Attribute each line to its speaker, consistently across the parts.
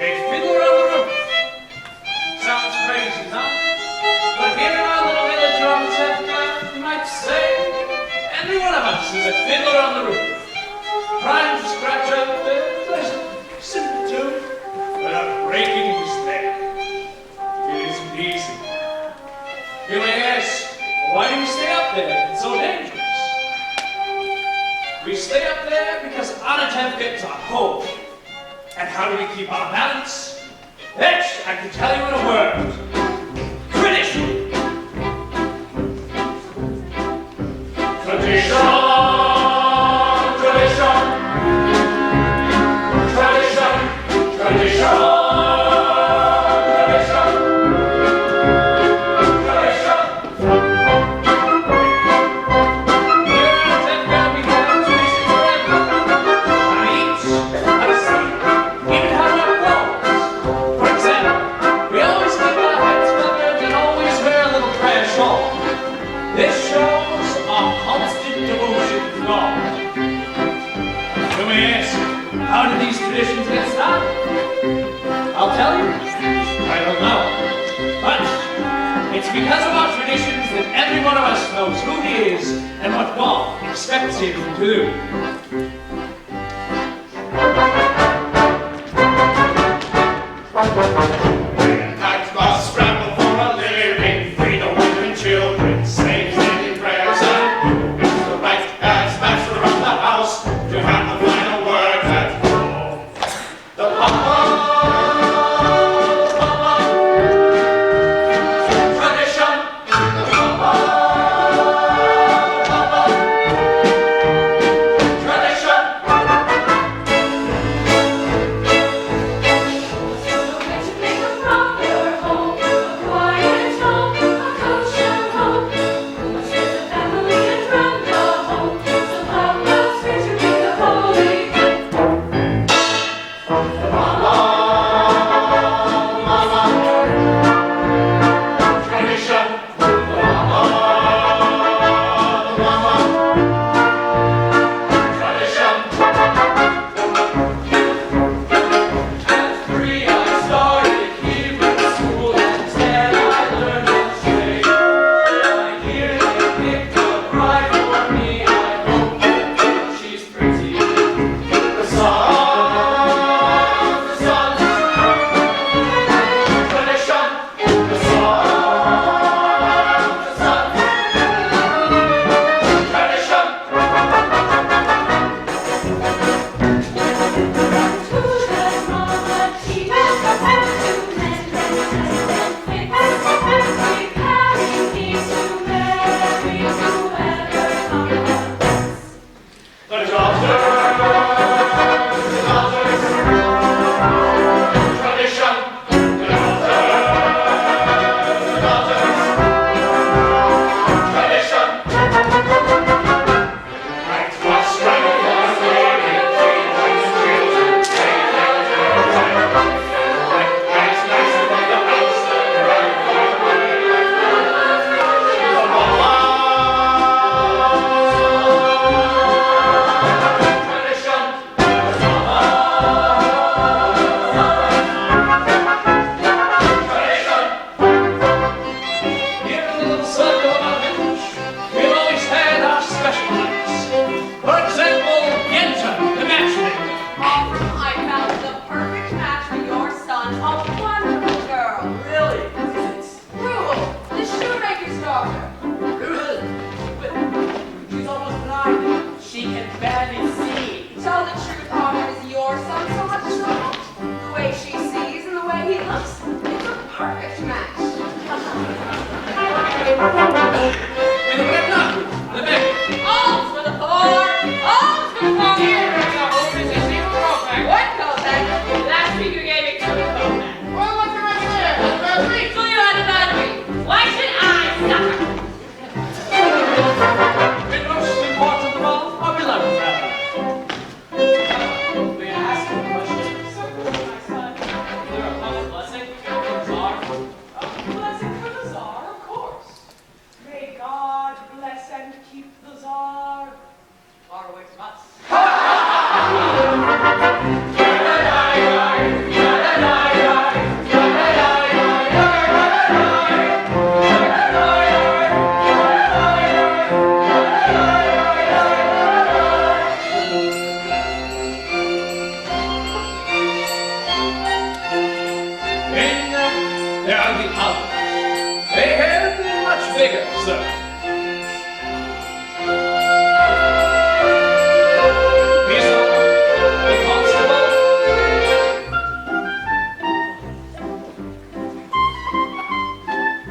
Speaker 1: A fiddler on the roof. Sounds crazy, huh? But here in our little village of Anatevka, you might say, every one of us is a fiddler on the roof. Trying to scratch up a pleasant, simple tune without breaking his neck. It isn't easy. You may ask, why do we stay up there? It's so dangerous. We stay up there because Anatevka is our home. And how do we keep our balance? That I can tell you in a word. Tradition! Tradition! How did these traditions get started? I'll tell you. I don't know. But it's because of our traditions that every one of us knows who he is and what God expects him to do. Mankind must scramble for a living, free the women, children, slaves, making prayers and it's the right as master of the house to have the final word at home. The papa, tradition, the papa, tradition. are the others. They have much bigger, sir. Pisa, the constable.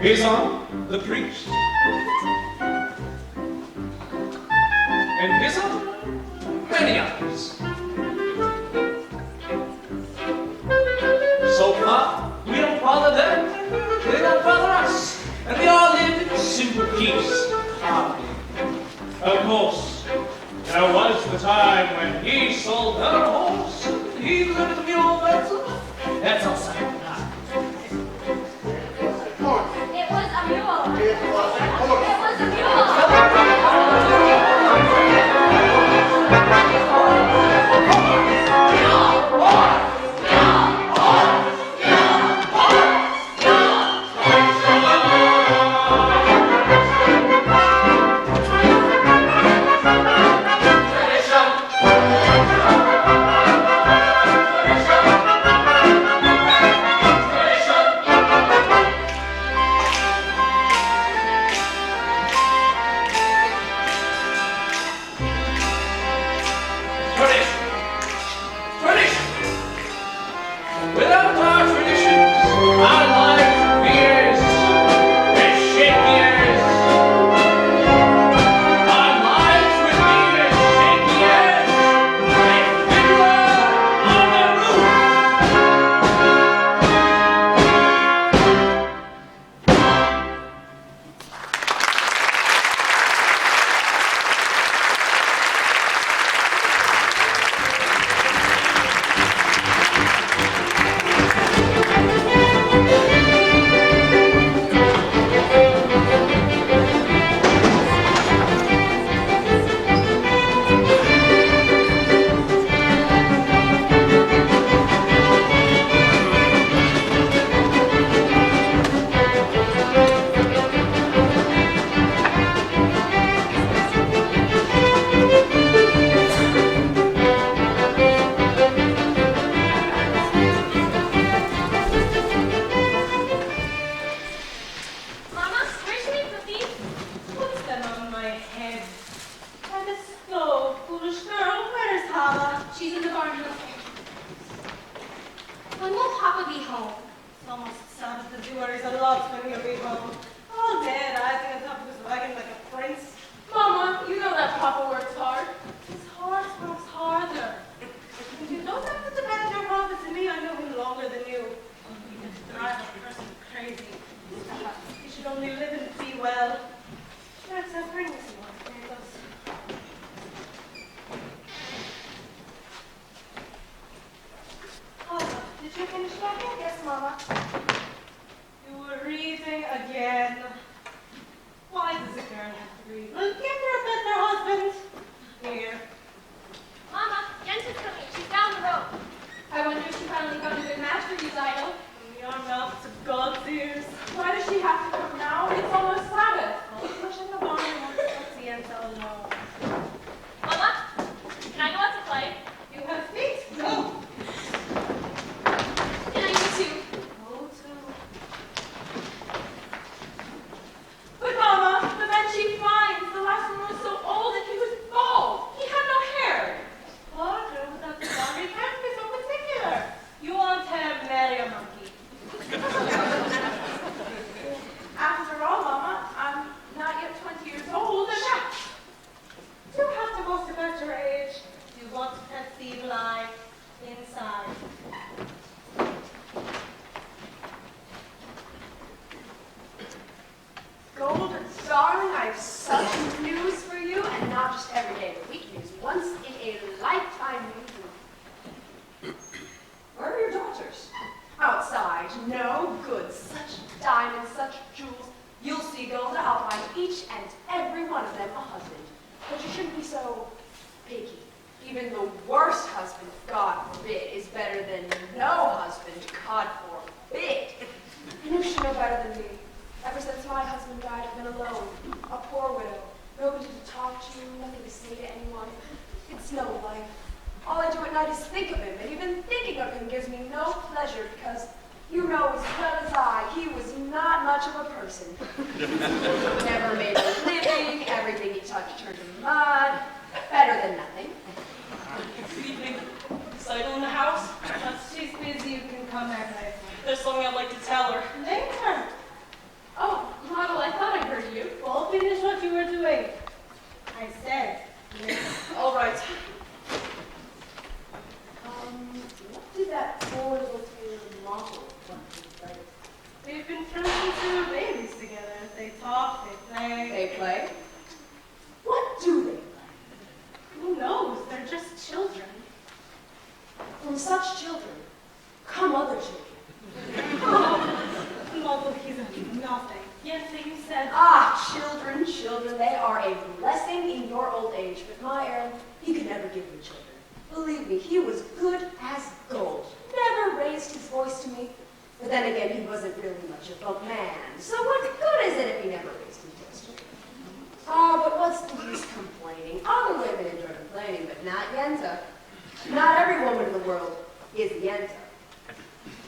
Speaker 1: Pisa, the priest. And Pisa, many others. So far, we don't bother them, they don't bother us, and we all live in simple peace, harmony. Of course, there was the time when he sold her horse, and he lived the mule, that's all settled now.
Speaker 2: It was a mule.
Speaker 3: It was a horse.
Speaker 2: It was a mule.
Speaker 4: Mama, Yente's coming. She's down the road. I wonder if she finally got a good match for you, Tzeitel.
Speaker 5: Your mouth to God's ears.
Speaker 4: Why does she have to come now? It's almost Sabbath.
Speaker 5: Well, push in the barn and wants to see Yente alone.
Speaker 4: Mama, can I go out to play?
Speaker 5: You have feet? Go.
Speaker 4: Can I go too?
Speaker 5: Go to.
Speaker 4: But Mama, the man she finds, the last one was so old and he was bald. He had no hair.
Speaker 5: Harder without the boundary can't be so particular. You want to marry a monkey.
Speaker 4: After all, Mama, I'm not yet 20 years old, and that.
Speaker 5: You have to boast about your age. You want to conceive life inside.
Speaker 6: Golde, darling, I have such news for you, and not just every day of the week news, once in a lifetime news. Where are your daughters? Outside. No good. Such diamonds, such jewels. You'll see, Golde, I'll find each and every one of them a husband. But you shouldn't be so picky. Even the worst husband, God forbid, is better than no husband, God forbid. And you should know better than me. Ever since my husband died, I've been alone, a poor widow, nobody to talk to, nothing to say to anyone. It's no life. All I do at night is think of him, and even thinking of him gives me no pleasure because You know as well as I, he was not much of a person. Never made a living, everything he touched turned to mud. Better than nothing.
Speaker 4: Good evening. Tzeitel in the house?
Speaker 5: She's busy, you can come back later.
Speaker 4: There's something I'd like to tell her.
Speaker 5: Later.
Speaker 4: Oh, Hodel, I thought I heard you.
Speaker 5: Well, finish what you were doing. I said, yes.
Speaker 4: All right.
Speaker 6: What did that poor little tailor model like?
Speaker 5: They've been friends since they were babies together. They talk, they play.
Speaker 6: They play? What do they play?
Speaker 5: Who knows? They're just children.
Speaker 6: From such children come other children.
Speaker 5: Mother, he's a nothing. Yes, you said.
Speaker 6: Children, they are a blessing in your old age, but my Aaron, he could never give me children. Believe me, he was good as gold. Never raised his voice to me. But then again, he wasn't really much of a man. So what good is it if he never raised his voice to me? But what's the use complaining? Other women enjoy complaining, but not Yente. Not every woman in the world is Yente.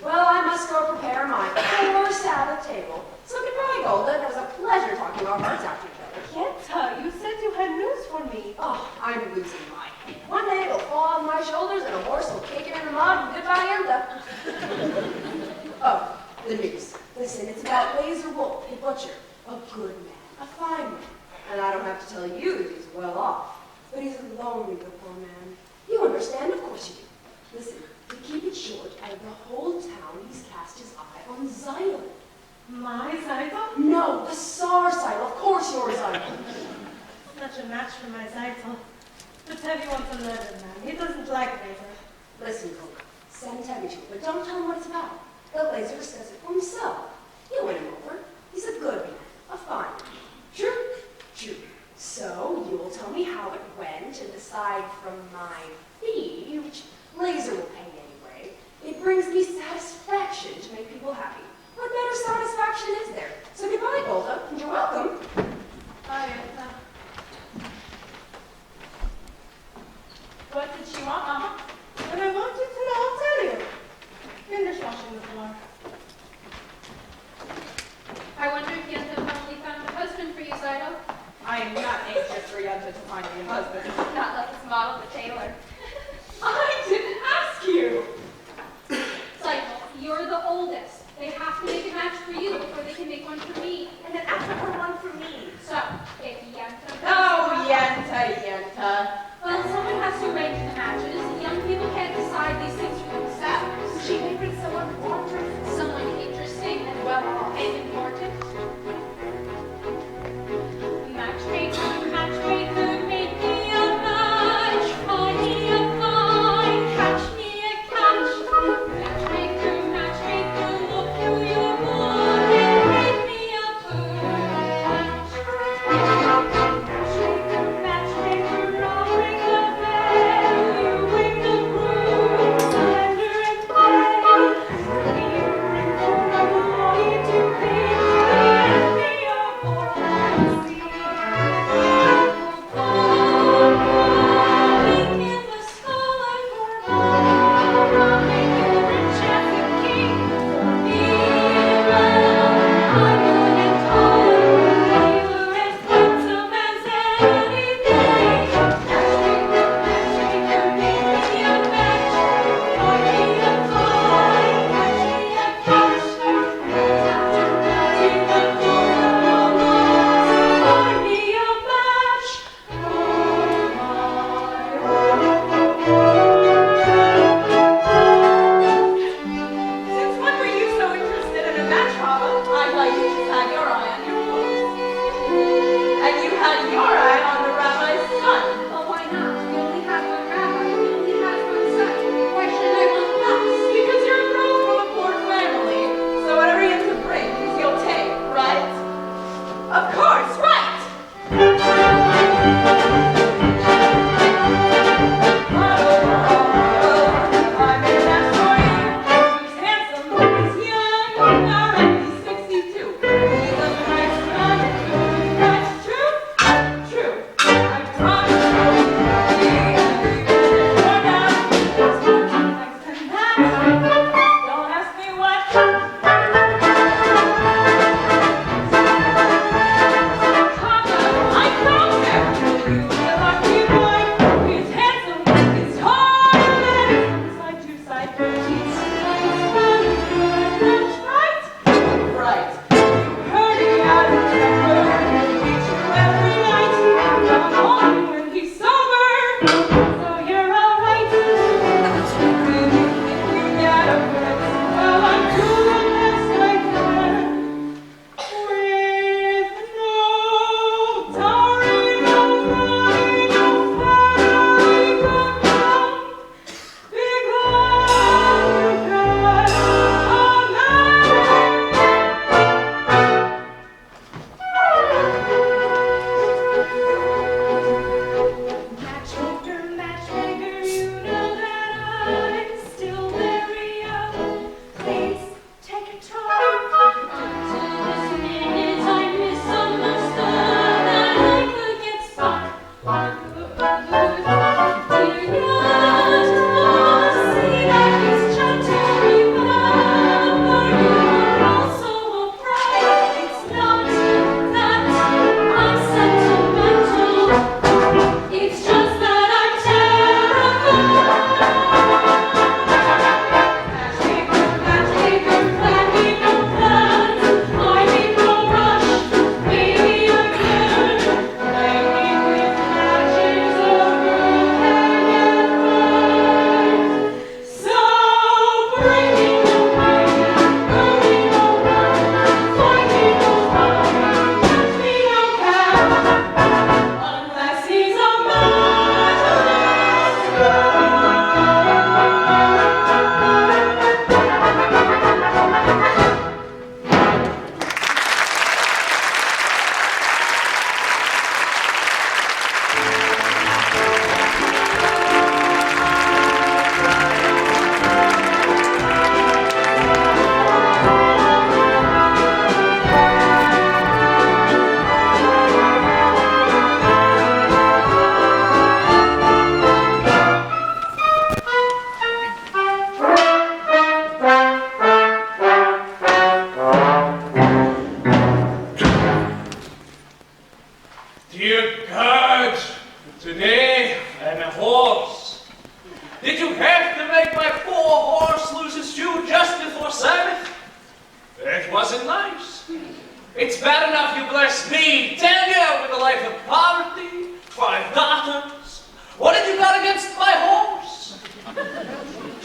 Speaker 6: Well, I must go prepare my poor Sabbath table. So goodbye, Golde. It was a pleasure talking our hearts out to each other.
Speaker 5: Yente, you said you had news for me.
Speaker 6: Oh, I'm losing my head. One day it'll fall on my shoulders and a horse will kick it in the mud and goodbye, Yente. Oh, the news. Listen, it's about Lazar Wolf, a butcher, a good man, a fine man. And I don't have to tell you that he's well off. But he's lonely, the poor man. You understand? Of course you do. Listen, to keep it short, out of the whole town, he's cast his eye on Tzeitel.
Speaker 5: My Tzeitel?
Speaker 6: No, the Tsar Tzeitel. Of course you're Tzeitel.
Speaker 5: Such a match for my Tzeitel. But Tevye wants a leather man. He doesn't like Lazar.
Speaker 6: Listen, Golde, send Tevye to him, but don't tell him what it's about. The Lazar says it for himself. You win him over. He's a good man, a fine man. True? True. So, you'll tell me how it went, and aside from my fee, which Lazar will pay anyway, it brings me satisfaction to make people happy. What better satisfaction is there? So goodbye, Golde, and you're welcome.
Speaker 5: Bye, Yente.
Speaker 4: What did she want, Mama?
Speaker 5: When I want you to know, I'll tell you. Finish washing the floor.
Speaker 2: I wonder if Yente finally found a husband for you, Tzeitel.
Speaker 4: I am not anxious for Yente to find me a husband.
Speaker 2: Not like his model, the tailor.
Speaker 4: I didn't ask you.
Speaker 2: Tzeitel, you're the oldest. They have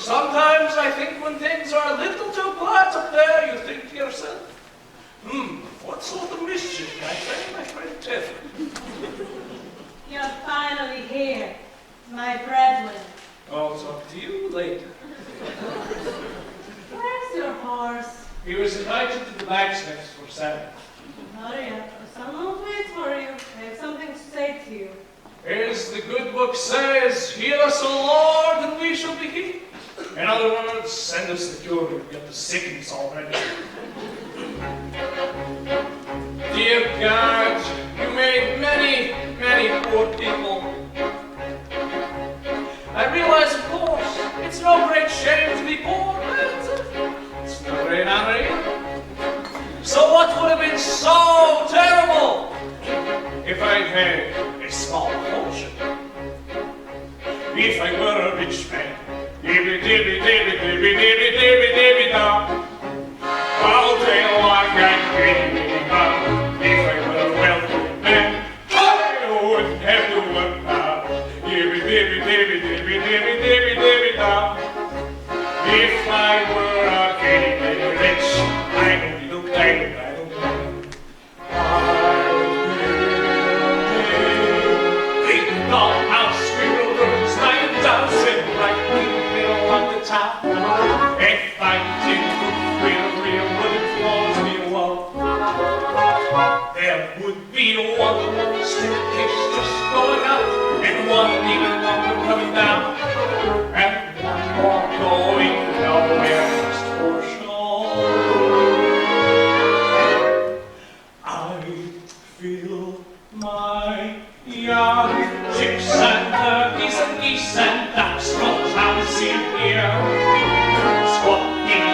Speaker 1: Sometimes I think when things are a little too quiet up there, you think to yourself, what sort of mischief can I play my friend Tevye?
Speaker 5: You're finally here, my breadwinner.
Speaker 1: I'll talk to you later.
Speaker 5: Where's your horse?
Speaker 1: He was invited to the blacksmith's for Sabbath.
Speaker 5: Hurry up, someone will wait for you. I have something to say to you.
Speaker 1: As the good book says, heal us, O Lord, and we shall be healed. In other words, send us the cure, we've got the sickness already. Dear God, you made many, many poor people. I realize, of course, it's no great shame to be poor, but it's no great honor either. So what would have been so terrible if I'd had a small fortune? If I were a rich man, dibby dibby dibby dibby dibby dibby dibby da. All day long I'd dibby da. If I were a wealthy man, I wouldn't have to work now. Dibby dibby dibby dibby dibby dibby dibby da. If I were a very, very rich, I don't look like I don't know. Big dollhouse, squirrel rooms, lying down, sitting right in the middle of the town. If I did with real wooden floors near the wall, there would be one staircase just going up, and one even longer coming down, and one more going nowhere just for sure. I feel my yard, chicks and turkeys and geese and ducks from town seen here, squawking,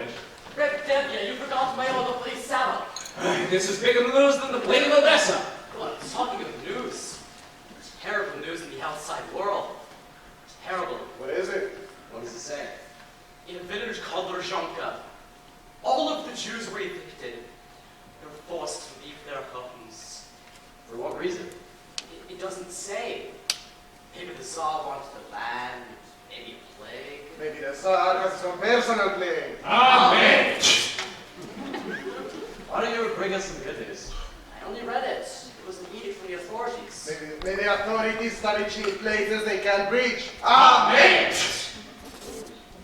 Speaker 1: it.
Speaker 3: Tevye, you forgot my order for the Sabbath.
Speaker 1: This is bigger news than the plague of Odessa.
Speaker 3: Well, talking of news, there's terrible news in the outside world. Terrible.
Speaker 7: What is it?
Speaker 3: What does it say? In a village called Rzhanka, all of the Jews were evicted. They were forced to leave their homes.
Speaker 7: For what reason?
Speaker 3: It doesn't say. Maybe the Tsar wanted the land, maybe a plague.
Speaker 7: Maybe the Tsar has some personal plague.
Speaker 1: Amen.
Speaker 3: Why don't you bring us some good news? I only read it. It was an edict from the authorities.
Speaker 7: Maybe the authorities study cheap places they can breach.
Speaker 1: Amen.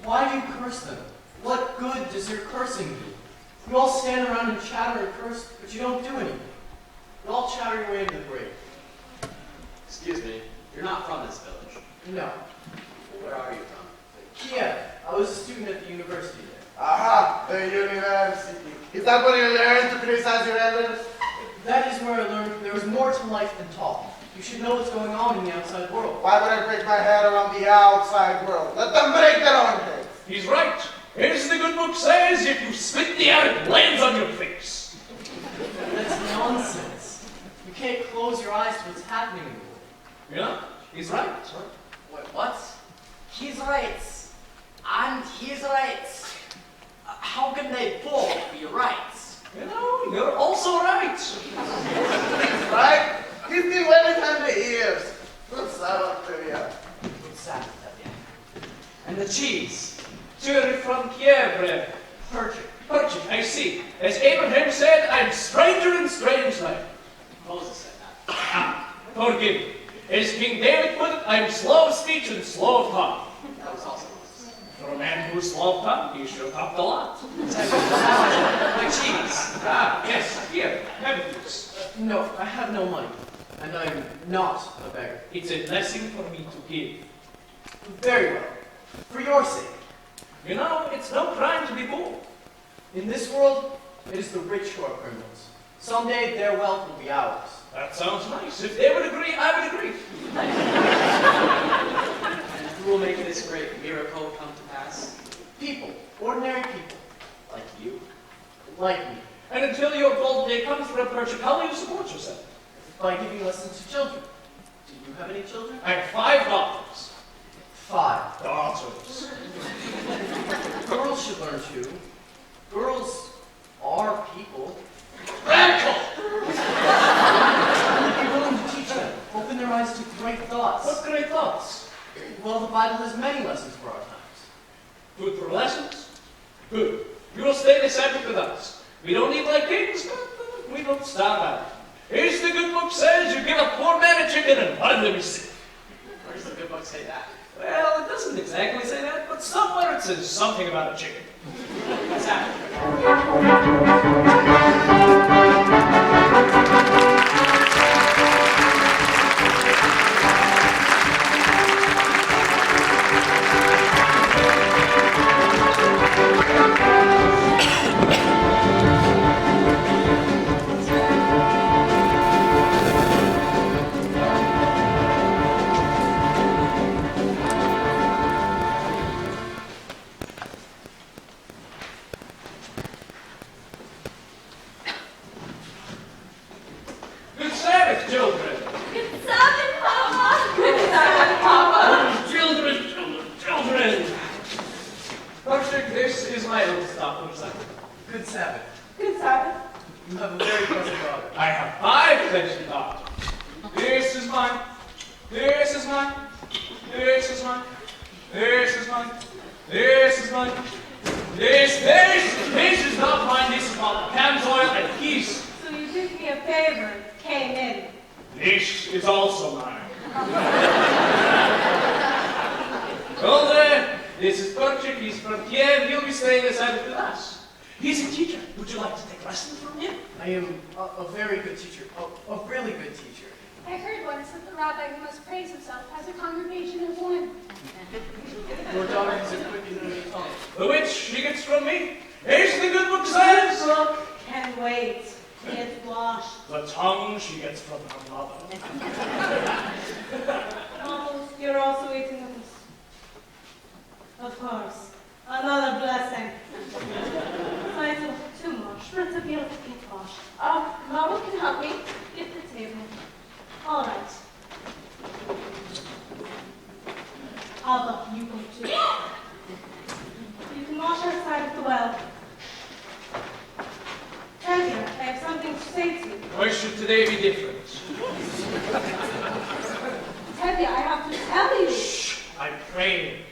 Speaker 8: Why do you curse them? What good does your cursing do? You all stand around and chatter and curse, but you don't do anything. You're all chattering away into the grave.
Speaker 3: Excuse me, you're not from this village.
Speaker 8: No.
Speaker 3: Where are you from?
Speaker 8: Kiev. I was a student at the university there.
Speaker 7: Aha, the university. Is that where you learn to criticize your elders?
Speaker 8: That is where I learned there is more to life than talk. You should know what's going on in the outside world.
Speaker 7: Why would I break my head around the outside world? Let them break their own heads.
Speaker 1: He's right. As the good book says, if you spit the air, it lands on your face.
Speaker 8: That's nonsense. You can't close your eyes to what's happening in the world.
Speaker 1: Yeah, he's right.
Speaker 3: Wait, what? He's right. And he's right. How can they both be right?
Speaker 1: You know, you're also right.
Speaker 7: Right? He's been well behind the ears. Good Sabbath to you.
Speaker 3: Good Sabbath, Tevye.
Speaker 1: And the cheese. You're from Kiev, Reb.
Speaker 8: Perchik.
Speaker 1: Perchik, I see. As Abraham said, I'm stranger in strange land.
Speaker 3: Moses said that.
Speaker 1: Ah, forgive me. As King David put it, I'm slow of speech and slow of tongue.
Speaker 3: That was also Moses.
Speaker 1: For a man who's slow of tongue, he sure talked a lot.
Speaker 3: My cheese.
Speaker 1: Ah, yes, here, have it, please.
Speaker 8: No, I have no money. And I'm not a beggar.
Speaker 1: It's a blessing for me to give.
Speaker 8: Very well. For your sake.
Speaker 1: You know, it's no crime to be poor.
Speaker 8: In this world, it is the rich who are criminals. Someday their wealth will be ours.
Speaker 1: That sounds nice. If they would agree, I would agree.
Speaker 3: And who will make this great miracle come to pass?
Speaker 8: People. Ordinary people.
Speaker 3: Like you?
Speaker 8: Like me.
Speaker 1: And until your golden day comes, Reb Perchik, how will you support yourself?
Speaker 8: By giving lessons to children. Do you have any children?
Speaker 1: I have 5 daughters.
Speaker 8: 5.
Speaker 1: Daughters.
Speaker 8: Girls should learn too. Girls are people.
Speaker 1: Radical!
Speaker 8: Be willing to teach them. Open their eyes to great thoughts.
Speaker 1: What great thoughts?
Speaker 8: Well, the Bible has many lessons for our times.
Speaker 1: Food for lessons? Good. You will stay the Sabbath with us. We don't eat like kings, but we don't starve out. Here's the good book says you give a poor man a chicken and one of them is sick.
Speaker 3: Where does the good book say that?
Speaker 1: Well, it doesn't exactly say that, but somewhere it says something about a chicken.
Speaker 3: What's happening?
Speaker 1: Good Sabbath, children.
Speaker 4: Good Sabbath, Papa! Good Sabbath, Papa!
Speaker 1: Children. Perchik, this is my oldest daughter, Tzeitel.
Speaker 8: Good Sabbath.
Speaker 4: Good Sabbath.
Speaker 8: You have a very pleasant daughter.
Speaker 1: I have 5 pleasant daughters. This is mine. This is mine. This is mine. This is mine. This is mine. This is not mine. This is mine. Cam's oil and his.
Speaker 5: So you did me a favor and came in.
Speaker 1: This is also mine. Golde, this is Perchik. He's from Kiev. He'll be staying this night with us. He's a teacher. Would you like to take lessons from him?
Speaker 8: I am a very good teacher. A really good teacher.
Speaker 2: I heard once that the rabbi who must praise himself has a congregation of 1.
Speaker 8: Your daughter has a quick and ready tongue.
Speaker 1: The which she gets from me. Here's the good book says.
Speaker 5: Look, can wait. It's washed.
Speaker 1: The tongue she gets from her mother.
Speaker 5: Almost, you're also eating of this. Of course. Another blessing. Tzeitel, too much. Let's appeal to Pitosh.
Speaker 4: Mama can help me. Get the table.
Speaker 5: All right. Alba, you go too. You can wash outside of the well. Tevye, I have something to say to you.
Speaker 1: Why should today be different?
Speaker 5: Tevye, I have to tell you.
Speaker 1: Shh! I'm praying.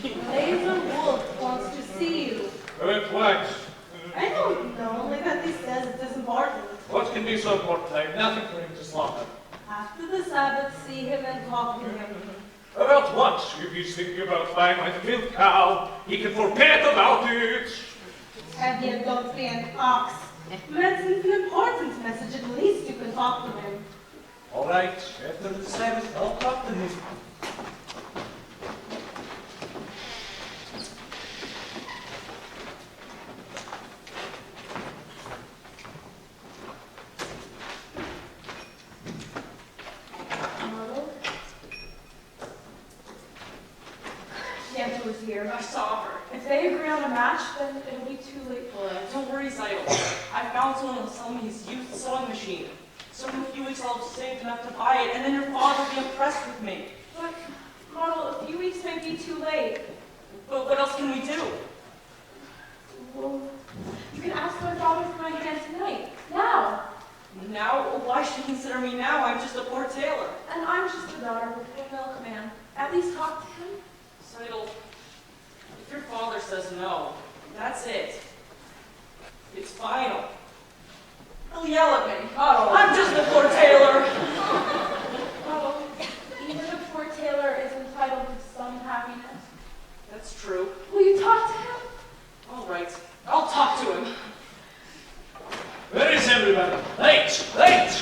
Speaker 5: Lazar Wolf wants to see you.
Speaker 1: About what?
Speaker 5: I don't know, only that he says it is important.
Speaker 1: What can be so important? I have nothing for him to slaughter.
Speaker 5: After the Sabbath, see him and talk to him.
Speaker 1: About what? If he's thinking about buying my milk cow, he can forget about it.
Speaker 5: Tevye, don't be an ox. Medicine's an important message. At least you can talk to him.
Speaker 1: All right, after the Sabbath, I'll talk to him.
Speaker 6: Yente was here.
Speaker 3: I saw her.
Speaker 6: If they agree on a match, then it'll be too late for us.
Speaker 3: Don't worry, Tzeitel. I found someone who'll sell me his used sewing machine. So in a few weeks I'll have saved enough to buy it, and then your father will be impressed with me.
Speaker 6: But, Model, a few weeks might be too late.
Speaker 3: But what else can we do?
Speaker 6: Well, you can ask my father for my hand tonight. Now.
Speaker 3: Now? Why should you consider me now? I'm just a poor tailor.
Speaker 6: And I'm just a daughter with a milkman. At least talk to him.
Speaker 3: Tzeitel, if your father says no, that's it. It's final. He'll yell at me.
Speaker 6: Oh.
Speaker 3: I'm just a poor tailor.
Speaker 6: Oh, even a poor tailor is entitled to some happiness.
Speaker 3: That's true.
Speaker 6: Will you talk to him?
Speaker 3: All right. I'll talk to him.
Speaker 1: Where is everybody? Late! Late!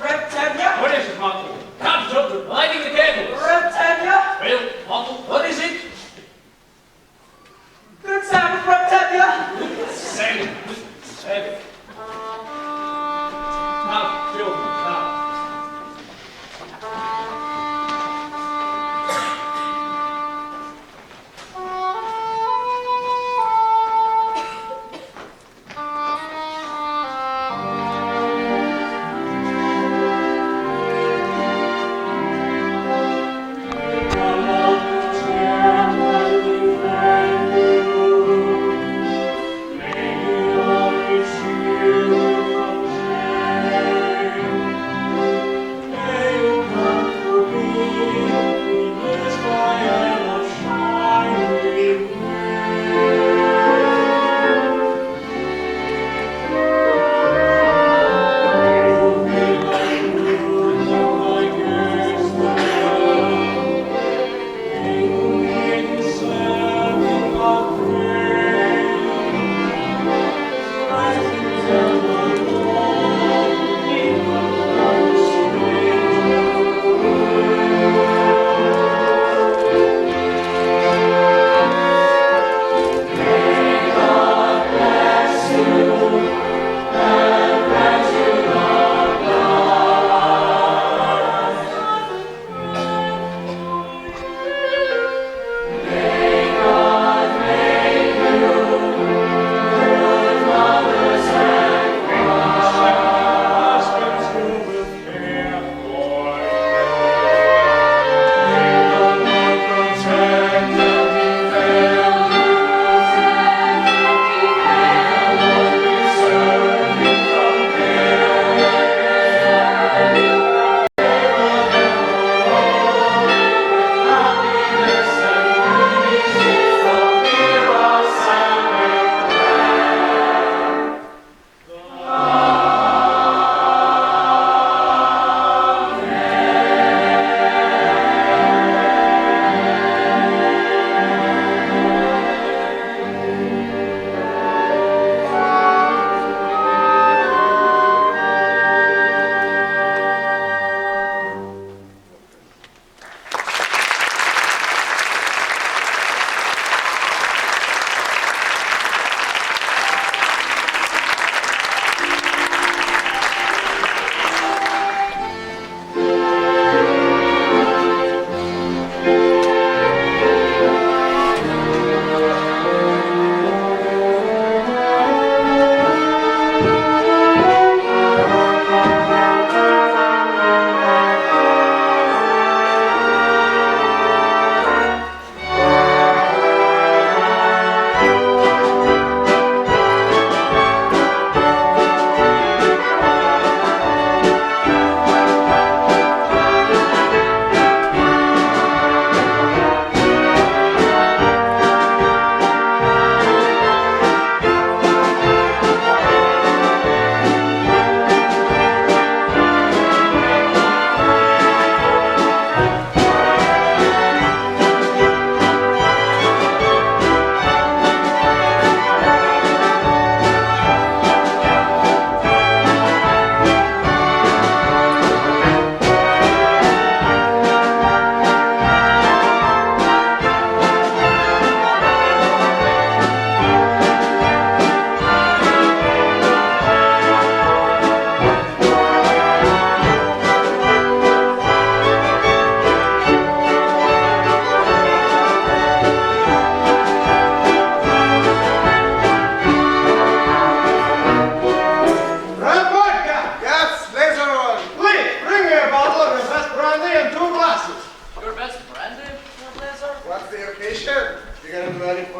Speaker 3: Reb Tevye?
Speaker 1: What is it, Motel? Come, children, lighting the candles.
Speaker 3: Reb Tevye?
Speaker 1: Well, Motel, what is it?
Speaker 3: Good Sabbath, Reb Tevye!
Speaker 1: Sabbath. Sabbath. Now, children, now.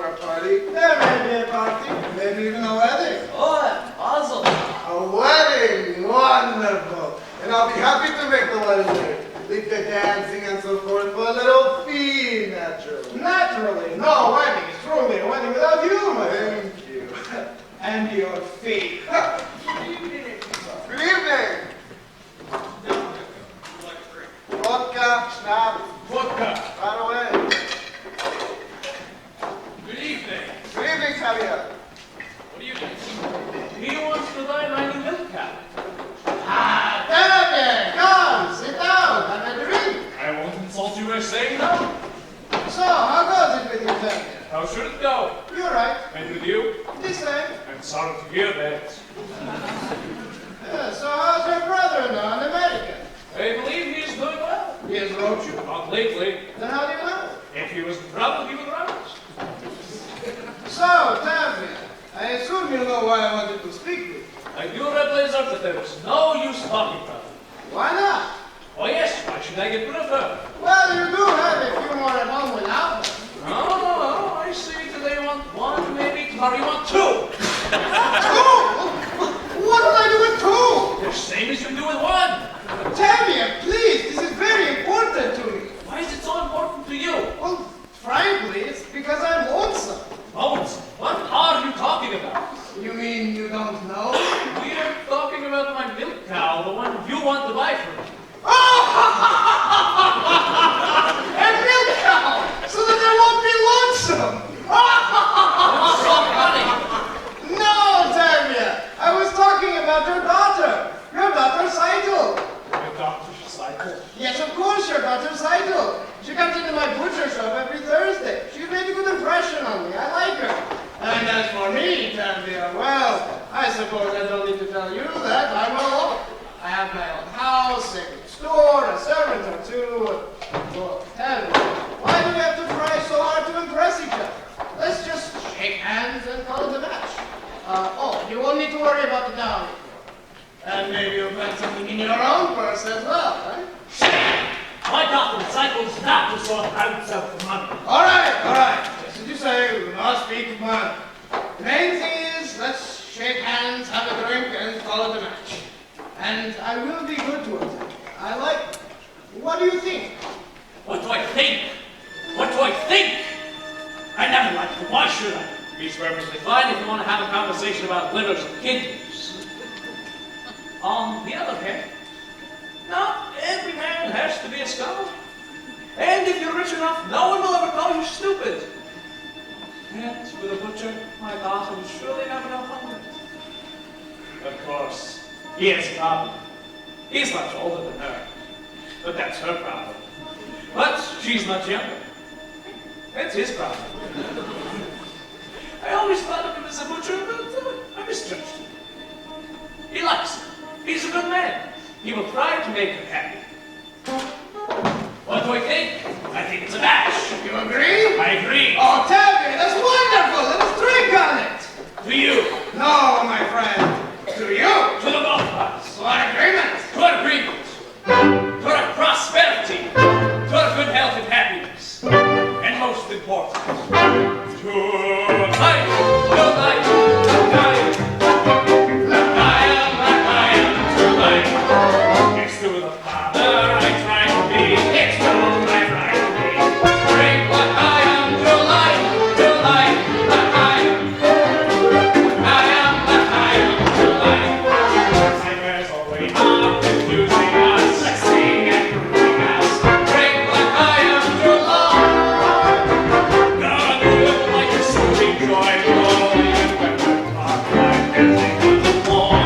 Speaker 7: a party. There may be a party, maybe even a wedding.
Speaker 1: Oh, that puzzle.
Speaker 7: A wedding! Wonderful! And I'll be happy to make the wedding day. Leave the dancing and so forth for a little fee, naturally.
Speaker 9: Naturally, no wedding is truly a wedding without you, my friend.
Speaker 7: Thank you.
Speaker 9: And your fee.
Speaker 7: Good evening! Vodka, schnapps,
Speaker 1: Vodka.
Speaker 7: right away.
Speaker 1: Good evening.
Speaker 7: Good evening, Tevye.
Speaker 1: What do you think? He wants to buy my new milk cow.
Speaker 9: Ah, Tevye, come, sit down, have a drink.
Speaker 1: I won't insult you by saying no.
Speaker 9: So, how goes it with you, Tevye?
Speaker 1: How should it go?
Speaker 9: You're right.
Speaker 1: And with you?
Speaker 9: The same.
Speaker 1: I'm sorry to hear that.
Speaker 9: So how's your brother-in-law in America?
Speaker 1: I believe he's doing well.
Speaker 9: He has wrote you.
Speaker 1: Not lately.
Speaker 9: Then how do you know?
Speaker 1: If he was in trouble, he would write.
Speaker 9: So, Tevye, I assume you know why I wanted to speak with you.
Speaker 1: I do realize that there is no use talking about it.
Speaker 9: Why not?
Speaker 1: Oh yes, why should I get rid of her?
Speaker 9: Well, you do have a few more at home without them.
Speaker 1: No, I see today you want one, maybe tomorrow you want two.
Speaker 9: Two? What would I do with two?
Speaker 1: The same as you do with one.
Speaker 9: Tevye, please, this is very important to me.
Speaker 1: Why is it so important to you?
Speaker 9: Well, frankly, it's because I'm lonesome.
Speaker 1: Bones, what are you talking about?
Speaker 9: You mean you don't know?
Speaker 1: We are talking about my milk cow, the one you want to buy from me.
Speaker 9: A milk cow, so that I won't be lonesome.
Speaker 1: What's so funny?
Speaker 9: No, Tevye, I was talking about your daughter. Your daughter, Tzeitel.
Speaker 1: My doctor's Tzeitel.
Speaker 9: Yes, of course, your daughter, Tzeitel. She comes into my butcher shop every Thursday. She's made a good impression on me. I like her. And as for me, Tevye, well, I suppose I don't need to tell you that I'm alone. I have my own house, a good store, a servant or two. Well, Tevye, why do we have to try so hard to impress each other? Let's just shake hands and call it a match. You won't need to worry about the dowry. And maybe you'll find something in your own purse as well, right?
Speaker 1: My doctor Tzeitel's not to sort out of money.
Speaker 9: All right. Just as you say, we will not speak of money. The main thing is, let's shake hands, have a drink, and call it a match. And I will be good to it. I like it. What do you think?
Speaker 1: What do I think? What do I think? I never liked him. Why should I? He's perfectly fine if you want to have a conversation about livers and kidneys. On the other hand, not every man has to be a scholar. And if you're rich enough, no one will ever call you stupid. And with a butcher, my daughter will surely never know hunger. Of course, he has a problem. He's much older than her. But that's her problem. But she's much younger. That's his problem. I always thought of him as a butcher, but I misjudged him. He likes her. He's a good man. He will try to make her happy. What do I think? I think it's a match.
Speaker 9: You agree?
Speaker 1: I agree.
Speaker 9: Oh, Tevye, that's wonderful. Let us drink on it.
Speaker 1: To you.
Speaker 9: No, my friend. To you.
Speaker 1: To the both of us.
Speaker 9: To our agreement.
Speaker 1: To our agreement. To our prosperity. To our good health and happiness. And most important, to life. To life. To life. It's to the father I try to be. It's to my right to be. Drink what I am to life, that I am. I am that I am to life. Nightmares always are confusing us, sexing and ruining us. Drink what I am to love. God, who would like to see joy glow, even when we talk like everything on the floor.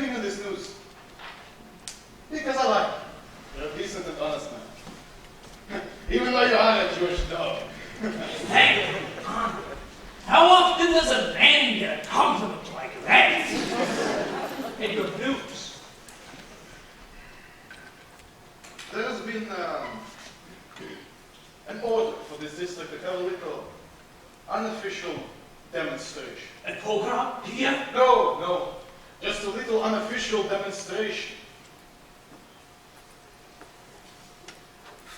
Speaker 10: giving you this news? Because I like you. You're a decent and honest man. Even though you are a Jewish dog.
Speaker 1: Hey, how often does a man get a compliment like that? And your news?
Speaker 10: There's been an order for this district to have a little unofficial demonstration.
Speaker 1: A program here?
Speaker 10: No. Just a little unofficial demonstration.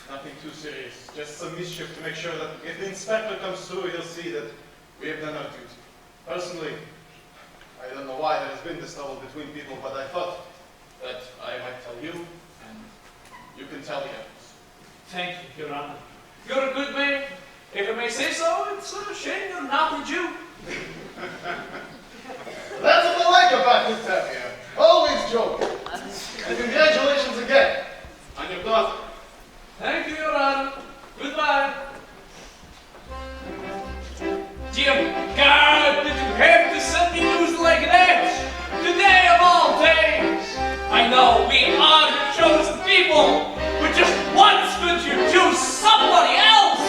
Speaker 10: Nothing too serious. Just some mischief to make sure that if the inspector comes through, he'll see that we have done our duty. Personally, I don't know why there's been this trouble between people, but I thought that I might tell you, and you can tell the others.
Speaker 1: Thank you, Your Honor. You're a good man. If I may say so, it's a shame you're not a Jew.
Speaker 10: That's what I like about you, Tevye. Always joking. And congratulations again on your daughter.
Speaker 1: Thank you, Your Honor. Goodbye. Dear God, did you have to send me news like that? Today of all days! I know we are your chosen people, but just once could you choose somebody else?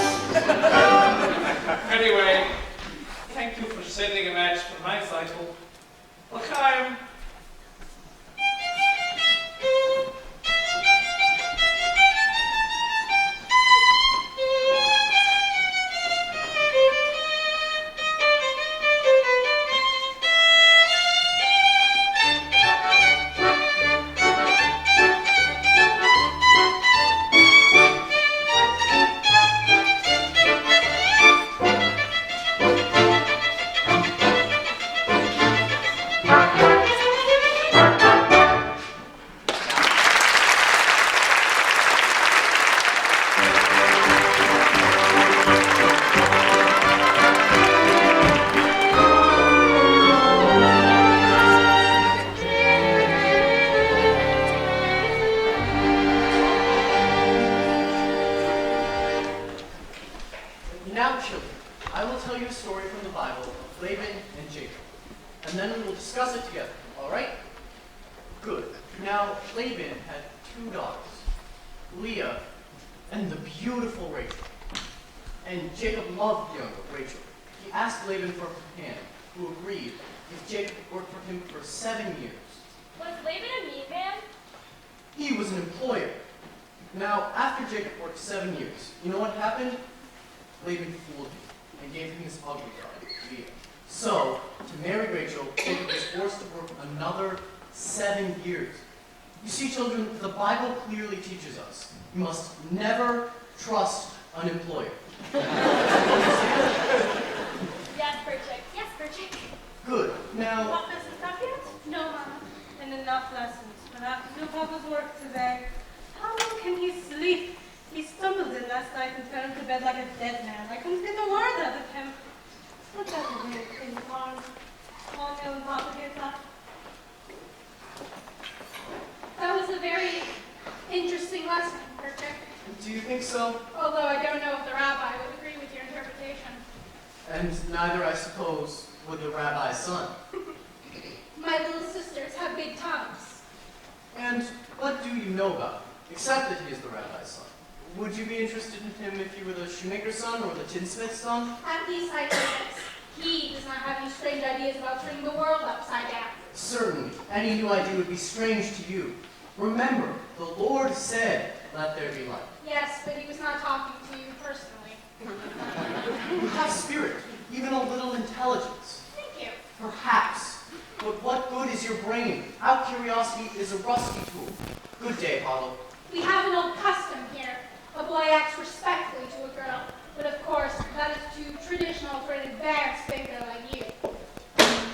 Speaker 1: Anyway, thank you for sending a match for my Tzeitel. L'chaim.
Speaker 8: You must never trust an employer.
Speaker 2: Yes, Perchik. Yes, Perchik.
Speaker 8: Good. Now...
Speaker 5: What lessons up yet?
Speaker 2: No, Mama.
Speaker 5: And enough lessons. We'll have to do Papa's work today. How long can he sleep? He stumbled in last night and fell into bed like a dead man. I couldn't get a word out of him. What that weird in the barn? All me and Papa get up.
Speaker 2: That was a very interesting lesson, Perchik.
Speaker 8: Do you think so?
Speaker 2: Although I don't know if the rabbi would agree with your interpretation.
Speaker 8: And neither, I suppose, would the rabbi's son.
Speaker 2: My little sisters have big tongues.
Speaker 8: And what do you know about him, except that he is the rabbi's son? Would you be interested in him if you were the shoemaker's son or the tinsmith's son?
Speaker 2: At least I know this. He does not have any strange ideas about turning the world upside down.
Speaker 8: Certainly. Any new idea would be strange to you. Remember, the Lord said, "Let there be light."
Speaker 2: Yes, but he was not talking to you personally.
Speaker 8: You have spirit, even a little intelligence.
Speaker 2: Thank you.
Speaker 8: Perhaps. But what good is your brain? Our curiosity is a rusty tool. Good day, Hodel.
Speaker 2: We have an old custom here. A boy acts respectfully to a girl, but of course, that is too traditional for an advanced thinker like you.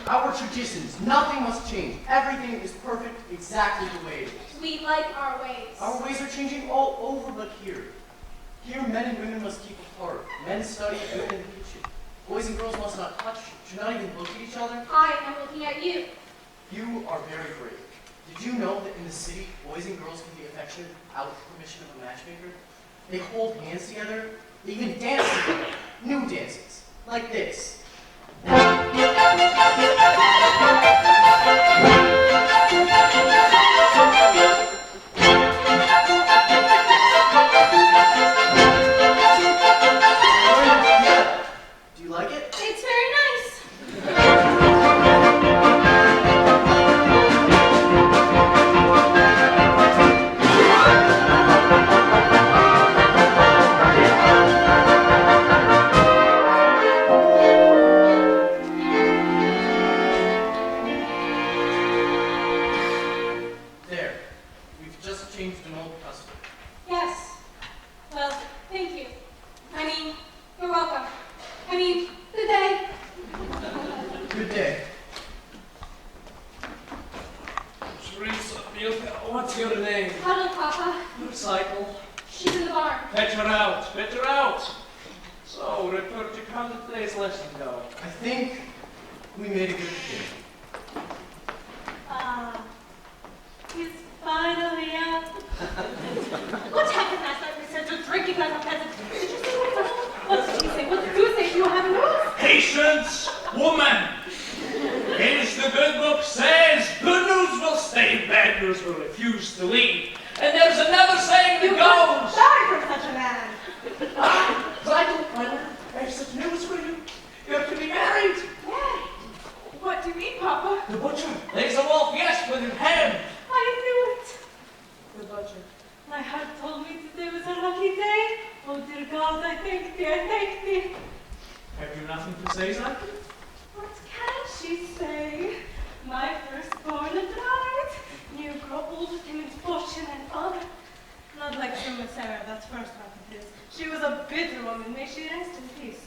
Speaker 8: Our traditions, nothing must change. Everything is perfect exactly the way it is.
Speaker 2: We like our ways.
Speaker 8: Our ways are changing all over but here. Here, men and women must keep apart. Men study, women in the kitchen. Boys and girls must not touch, should not even look at each other.
Speaker 2: I am looking at you.
Speaker 8: You are very brave. Did you know that in the city, boys and girls can be affectionate without the permission of a matchmaker? They hold hands together, they even dance together. New dances, like this. changed an old custom.
Speaker 2: Yes. Well, thank you. I mean, you're welcome. I mean, good day.
Speaker 8: Good day.
Speaker 1: Teresa, what's your name?
Speaker 2: Hodel, Papa.
Speaker 1: Tzeitel.
Speaker 2: She's in the barn.
Speaker 1: Fetch her out. Fetch her out. So, Perchik, how did today's lesson go?
Speaker 8: I think we made a good beginning.
Speaker 5: He's finally out. What happened last night? We said you're drinking like a peasant. Did you say what? What did he say? What did you say? You have news?
Speaker 1: Patience, woman! As the good book says, good news will stay, bad news will refuse to leave. And there's another saying that goes...
Speaker 5: Sorry for such a man.
Speaker 1: Tzeitel, my lord, I have such news for you. You're to be married.
Speaker 4: Married? What do you mean, Papa?
Speaker 1: The butcher lays a wolf, yes, with his hand.
Speaker 5: I knew it.
Speaker 1: The butcher.
Speaker 5: My heart told me today was a lucky day. Oh dear God, I thank thee, I thank thee.
Speaker 1: Have you nothing to say, Tzeitel?
Speaker 5: What can she say? My firstborn died. You grow old with him in fortune and honor. Not like Fruma-Sarah, that first wife of his. She was a bitter woman, may she rest in peace.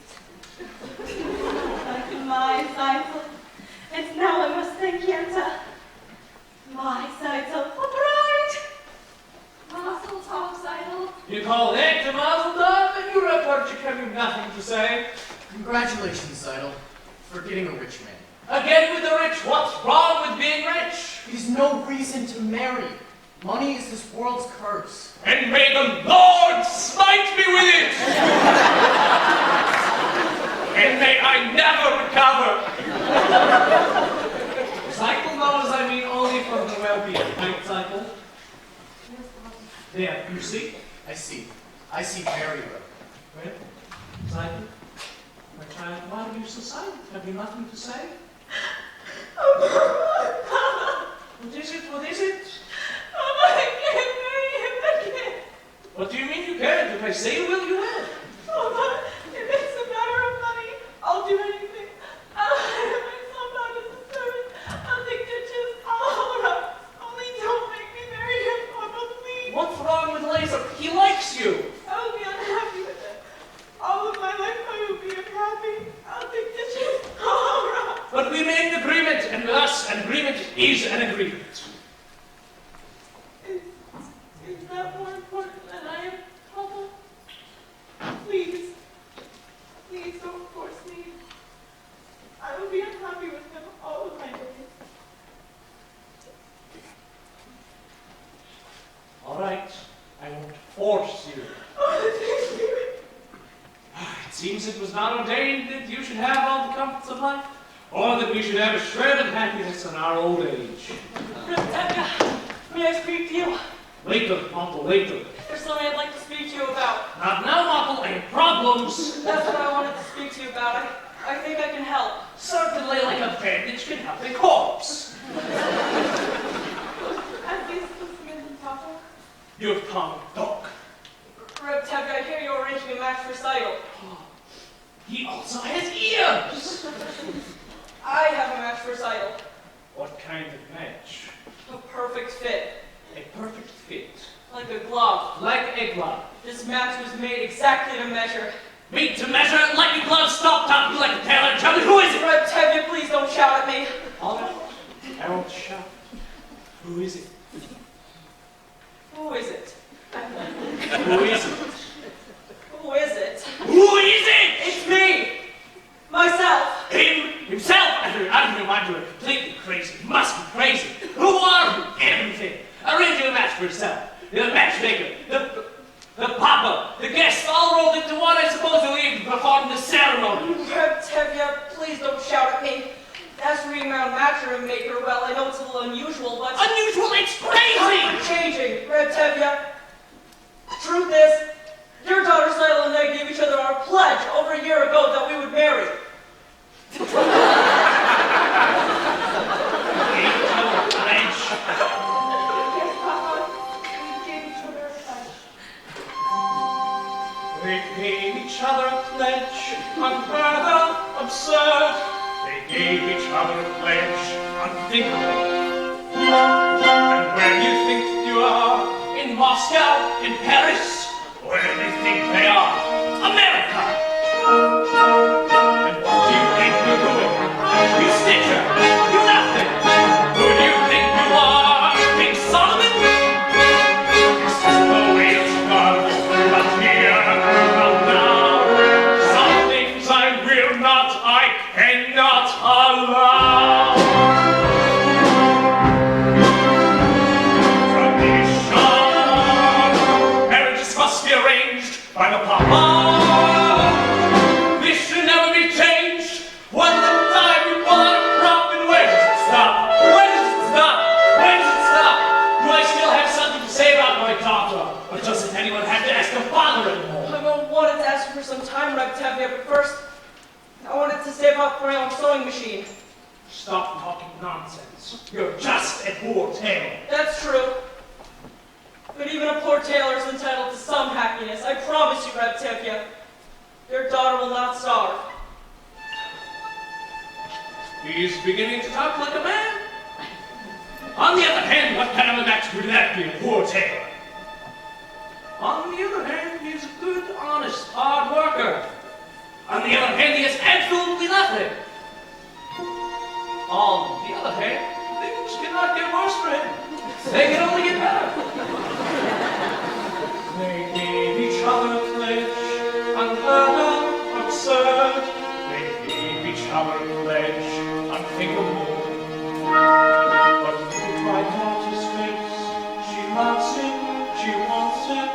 Speaker 5: Like my Tzeitel. And now I must thank Yente. My Tzeitel, a bride.
Speaker 2: Mazel tov, Tzeitel.
Speaker 1: You call it to Mazel Tov, and you're a Perchik, have you nothing to say?
Speaker 8: Congratulations, Tzeitel, for getting a rich man.
Speaker 1: Again with the rich, what's wrong with being rich?
Speaker 8: There's no reason to marry. Money is this world's curse.
Speaker 1: And may the Lord smite me with it! And may I never recover! Tzeitel knows I mean only for the well-being, right, Tzeitel? There, you see?
Speaker 8: I see. I see very well.
Speaker 1: Well, Tzeitel, my child, why are you so silent? Have you nothing to say? What is it? What is it?
Speaker 4: Papa, I can't marry him. I can't.
Speaker 1: What do you mean you can't? If I say you will, you will.
Speaker 4: Papa, if it's a matter of money, I'll do anything. I'll hire myself out as a servant. I'll dig ditches. I'll run. Only don't make me marry him, Papa, please.
Speaker 1: What's wrong with Lazar? He likes you.
Speaker 4: I will be unhappy with it. All of my life I will be unhappy. I'll dig ditches. I'll run.
Speaker 1: But we made an agreement, and with us, an agreement is an agreement.
Speaker 4: Is that more important than I am, Papa? Please. Please don't force me. I will be unhappy with him all of my days.
Speaker 1: All right, I won't force you.
Speaker 4: Oh, thank you.
Speaker 1: It seems it was not ordained that you should have all the comforts of life, or that we should have a shred of happiness in our old age.
Speaker 3: Tevye, may I speak to you?
Speaker 1: Later, Motel, later.
Speaker 3: There's something I'd like to speak to you about.
Speaker 1: Not now, Motel, I have problems.
Speaker 3: That's what I wanted to speak to you about. I think I can help.
Speaker 1: Certainly like a bandage can help a corpse.
Speaker 4: At least listen, Papa.
Speaker 1: You've come, Doc.
Speaker 3: Tevye, I hear you're arranging a match for Tzeitel.
Speaker 1: He also has ears.
Speaker 3: I have a match for Tzeitel.
Speaker 1: What kind of match?
Speaker 3: A perfect fit.
Speaker 1: A perfect fit.
Speaker 3: Like a glove.
Speaker 1: Like a glove.
Speaker 3: This match was made exactly to measure.
Speaker 1: Made to measure like a glove, stop talking like a tailor. Tell me, who is it?
Speaker 3: Tevye, please don't shout at me.
Speaker 1: All right. I won't shout. Who is it?
Speaker 3: Who is it?
Speaker 1: Who is it?
Speaker 3: Who is it?
Speaker 1: Who is it?
Speaker 3: It's me! Myself!
Speaker 1: Him? Himself? I don't know why you're completely crazy. You must be crazy. Who are you? Everything. Arranging a match for yourself. The matchmaker. The papa. The guests all rolled into one. I suppose you'll even perform the ceremony.
Speaker 3: Tevye, please don't shout at me. As reading around Matchmaker, well, I know it's a little unusual, but...
Speaker 1: Unusual? It's crazy!
Speaker 3: I'm changing, Tevye. Truth is, your daughter Tzeitel and I gave each other our pledge over a year ago that we would marry.
Speaker 4: Yes, Papa. We gave each other a pledge.
Speaker 1: They gave each other a pledge, unheard of, absurd. They gave each other a pledge, unthinkable. And where you think you are in But doesn't anyone have to ask a father-in-law?
Speaker 4: I've wanted to ask you for some time, Anatevka, but first, I wanted to save up for my own sewing machine.
Speaker 1: Stop talking nonsense. You're just a poor tailor.
Speaker 4: That's true. But even a poor tailor is entitled to some happiness. I promise you, Anatevka, your daughter will not starve.
Speaker 1: He's beginning to talk like a man. On the other hand, what kind of a match would that be, a poor tailor? On the other hand, he's a good, honest, hard worker. On the other hand, he has absolutely nothing. On the other hand, things cannot get worse for him. They can only get better. They gave each other a pledge, unheard of, absurd. They gave each other a pledge, unthinkable. But look at my daughter's face. She loves him, she wants him,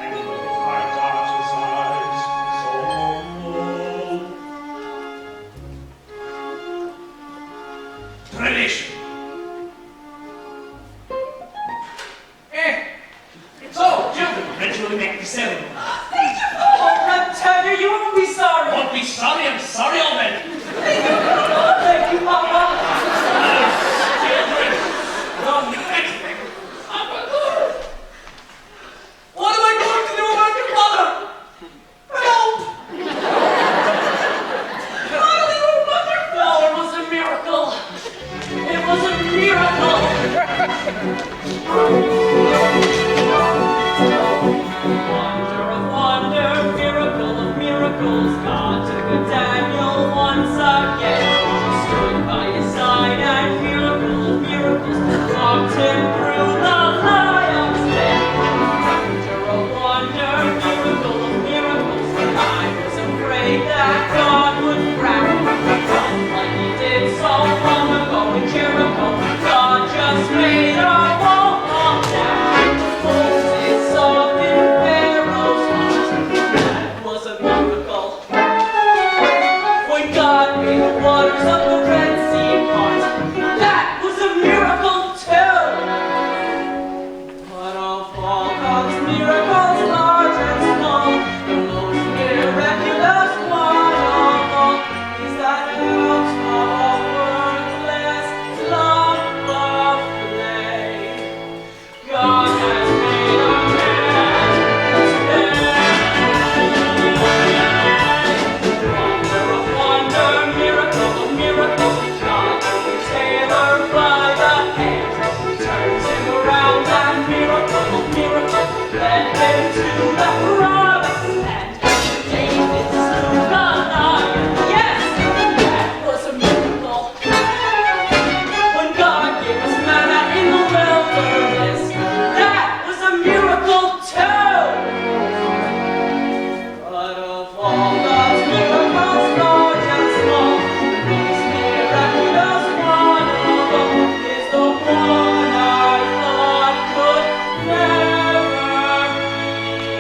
Speaker 1: and look at my daughter's eyes, so cold. Tradition. So, children eventually make the ceremony.
Speaker 4: Oh, Anatevka, you won't be sorry.
Speaker 1: Won't be sorry, I'm sorry already.
Speaker 4: Thank you, Papa.
Speaker 1: Children, don't do anything.
Speaker 4: What am I going to do about your mother? Help! Finally, your mother! No, it was a miracle. It was a miracle. Wonder of wonder, miracle of miracles, God took a Daniel once again. He stood by his side and miracle of miracles, walked him through the lion's den. Wonder of wonder, miracle of miracles, I was afraid that God would crack. Like he did so long ago in Jericho, God just made a wall fall down. Moses saw in Pharaoh's heart, that was a miracle. When God made the waters of the Red Sea part, that was a miracle too. But of all God's miracles, large and small, the most miraculous one of all is that out of a worthless lump of clay, God has made a man today. Wonder of wonder, miracle of miracles, God took a tailor by the hand, turns him around and miracle of miracles, led him to the promised land. David slew Goliath, yes, that was a miracle. When God gave us manna in the wilderness, that was a miracle too. But of all God's miracles, large and small, the most miraculous one of all is the one I thought could never be.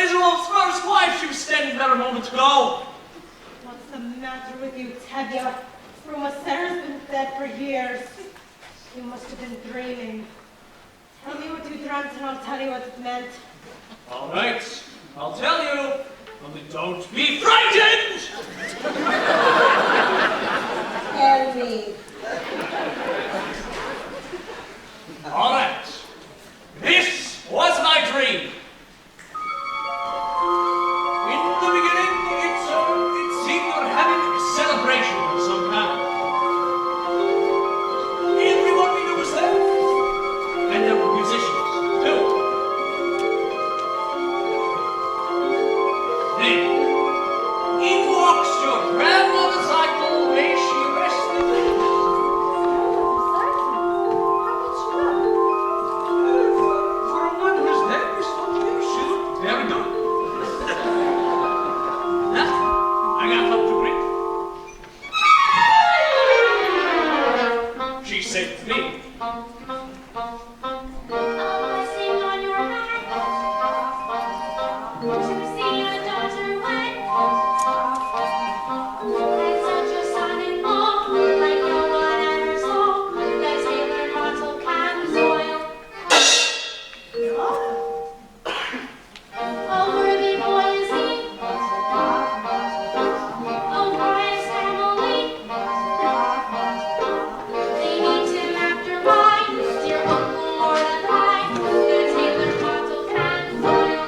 Speaker 1: Basil's first wife she was standing there a moment ago.
Speaker 5: What's the matter with you, Tevye? Fruma-Sarah's been dead for years. You must have been dreaming. Tell me what you dreamt and I'll tell you what it meant.
Speaker 1: All right, I'll tell you. Only don't be frightened!
Speaker 5: Tell me.
Speaker 1: All right. This was my dream. In the beginning, it seemed we were having a celebration of some kind. Everyone we knew was there. And there were musicians, too. Then, in walks your grandmother Tzeitel, may she rest in peace. For one who's dead, we thought she looked very good. Now, I got up to greet. She said to me,
Speaker 2: Blessing on your head, to see a daughter wed, and such a son-in-law, like no one ever saw, the tailor Motel can soil. A worthy boy is he, of pious family. They named him after mine, dear Uncle Mordecai, the tailor Motel can soil.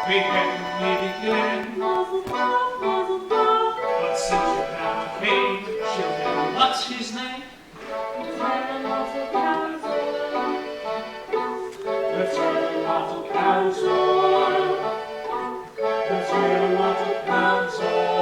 Speaker 1: we begin. But since you have a king, children, what's his name? Let's have a little council. Let's have a little council.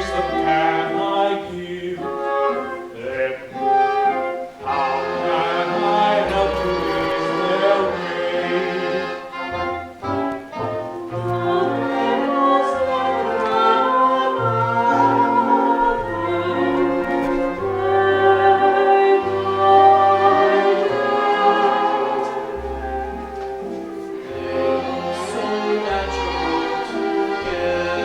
Speaker 1: wisdom can I give them? How can I help to ease their way?
Speaker 3: So natural together.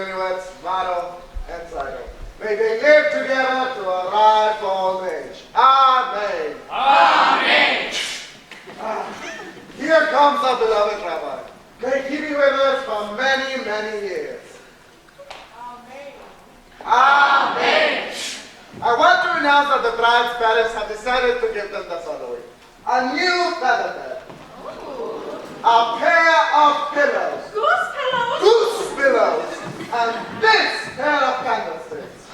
Speaker 7: newlyweds, Vado and Tzeitel. May they live together to a ripe old age. Amen.
Speaker 1: Amen.
Speaker 7: Here comes our beloved Rabbi. May he be with us for many, many years.
Speaker 6: Amen.
Speaker 7: Amen. I want to announce that the bride's parents have decided to give them the following. A new feather bed. A pair of pillows.
Speaker 6: Goose pillows.
Speaker 7: Goose pillows. And this pair of candlesticks.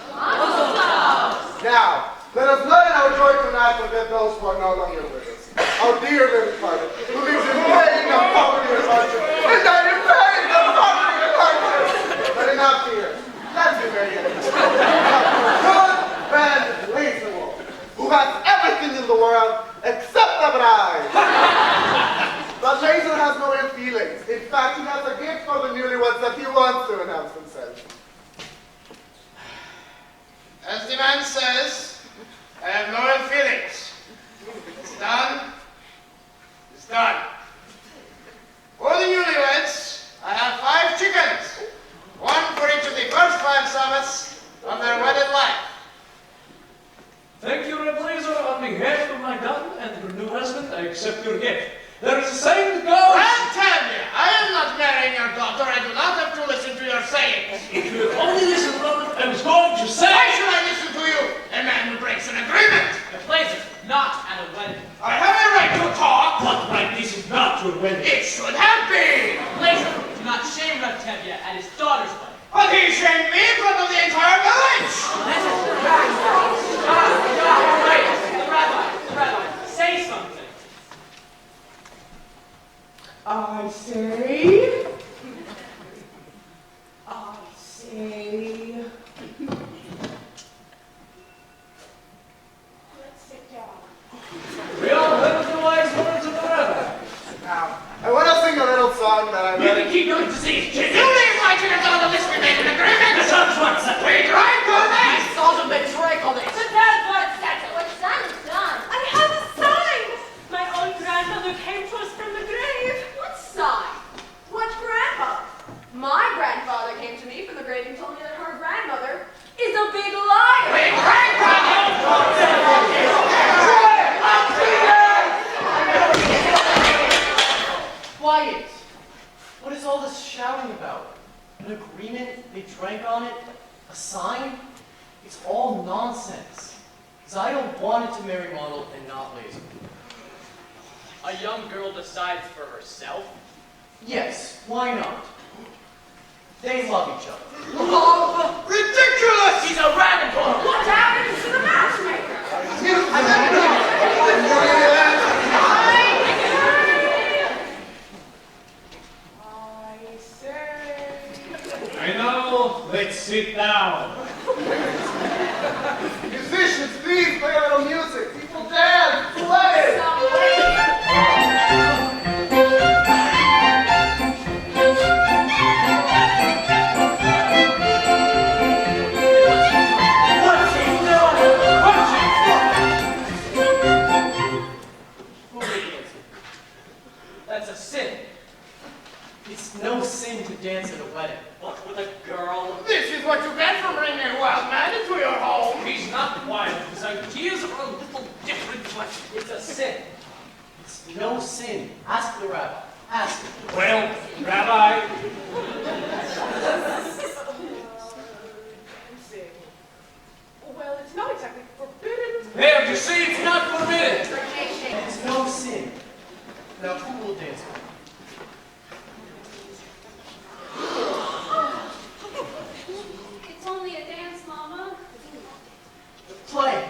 Speaker 7: Now, let us learn our joy tonight forget those who are no longer with us. Our dear little father, who lives in pain and poverty and hardship. And I in pain and poverty and hardship. But enough here. Let's be very honest. Good Ben Lazar, who has everything in the world except a bride. But Lazar has no ill feelings. In fact, he has a gift for the newlyweds that he wants to announce himself.
Speaker 9: As the man says, I have no ill feelings. It's done. It's done. For the newlyweds, I have 5 chickens. 1 for each of the first 5 Sabbaths of their wedded life.
Speaker 1: Thank you, Rebuttal. On behalf of my daughter and her new husband, I accept your gift. There is a saying that goes...
Speaker 9: Tevye, I am not marrying your daughter. I do not have to listen to your sayings.
Speaker 1: If you had only listened, Robert, I was going to say...
Speaker 9: Why should I listen to you, a man who breaks an agreement?
Speaker 3: A pleasure, not at a wedding.
Speaker 9: I have a right to talk.
Speaker 1: What right this is not to a wedding?
Speaker 9: It should have been.
Speaker 3: Lazar, do not shame Tevye at his daughter's wedding.
Speaker 9: But he shamed me in front of the entire village.
Speaker 3: The rabbi, say something.
Speaker 6: I say. Let's sit down.
Speaker 1: We all heard the wise words of the rabbi.
Speaker 7: Now, I want to sing a little song that I
Speaker 1: You
Speaker 7: read.
Speaker 1: can keep your disease,
Speaker 9: You
Speaker 1: chicken.
Speaker 9: leave my chickens on the list. We made an agreement.
Speaker 1: The sun's what's that?
Speaker 9: We drank all night.
Speaker 3: Salt and betrayal on it.
Speaker 2: But that's what's settled. What's done is done.
Speaker 5: I have a sign! My old grandmother came to us from the grave.
Speaker 6: What sign? What grandpa? My grandfather came to me from the grave and told me that her grandmother is a big liar.
Speaker 9: We drank all
Speaker 8: Quiet! What is all this shouting about? An agreement? They drank on it? A sign? It's all nonsense. Tzeitel wanted to marry Motel and not Lazar.
Speaker 3: A young girl decides for herself.
Speaker 8: Yes, why not? They love each other.
Speaker 9: Love? Ridiculous!
Speaker 3: He's a rabbit boy.
Speaker 6: What happened to the matchmaker?
Speaker 4: I say.
Speaker 1: I know. Let's sit down.
Speaker 7: Musicians, please play a little music. People dance, play.
Speaker 3: That's a sin.
Speaker 8: It's no sin to dance at a wedding.
Speaker 3: But with a girl,
Speaker 9: This is what you get for bringing a wild man into your home.
Speaker 1: He's not wild. His ideas are a little different, but
Speaker 3: it's a sin.
Speaker 8: It's no sin. Ask the rabbi. Ask him.
Speaker 1: well, Rabbi,
Speaker 6: Well, it's not exactly forbidden.
Speaker 1: there, you see, it's not forbidden.
Speaker 8: It's no sin. Now who will dance with me?
Speaker 2: It's only a dance, Mama.
Speaker 8: Play.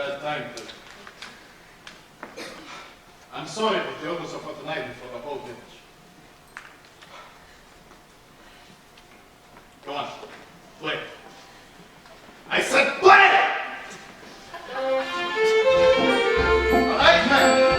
Speaker 10: bad time to... I'm sorry, but the orders are for tonight and for the whole village. Go on, play. I said play! All right, man.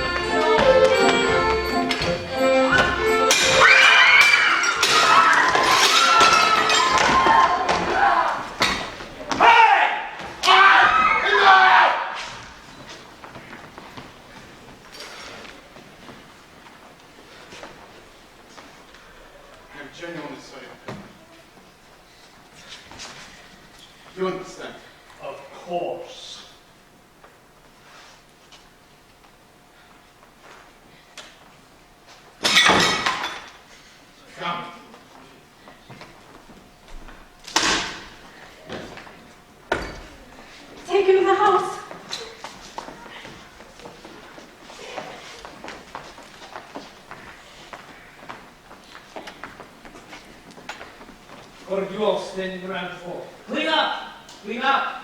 Speaker 10: I'm genuinely sorry. You understand?
Speaker 1: Of course.
Speaker 10: Come.
Speaker 5: Take him to the house.
Speaker 1: What are you all standing around for? Clean up! Clean up!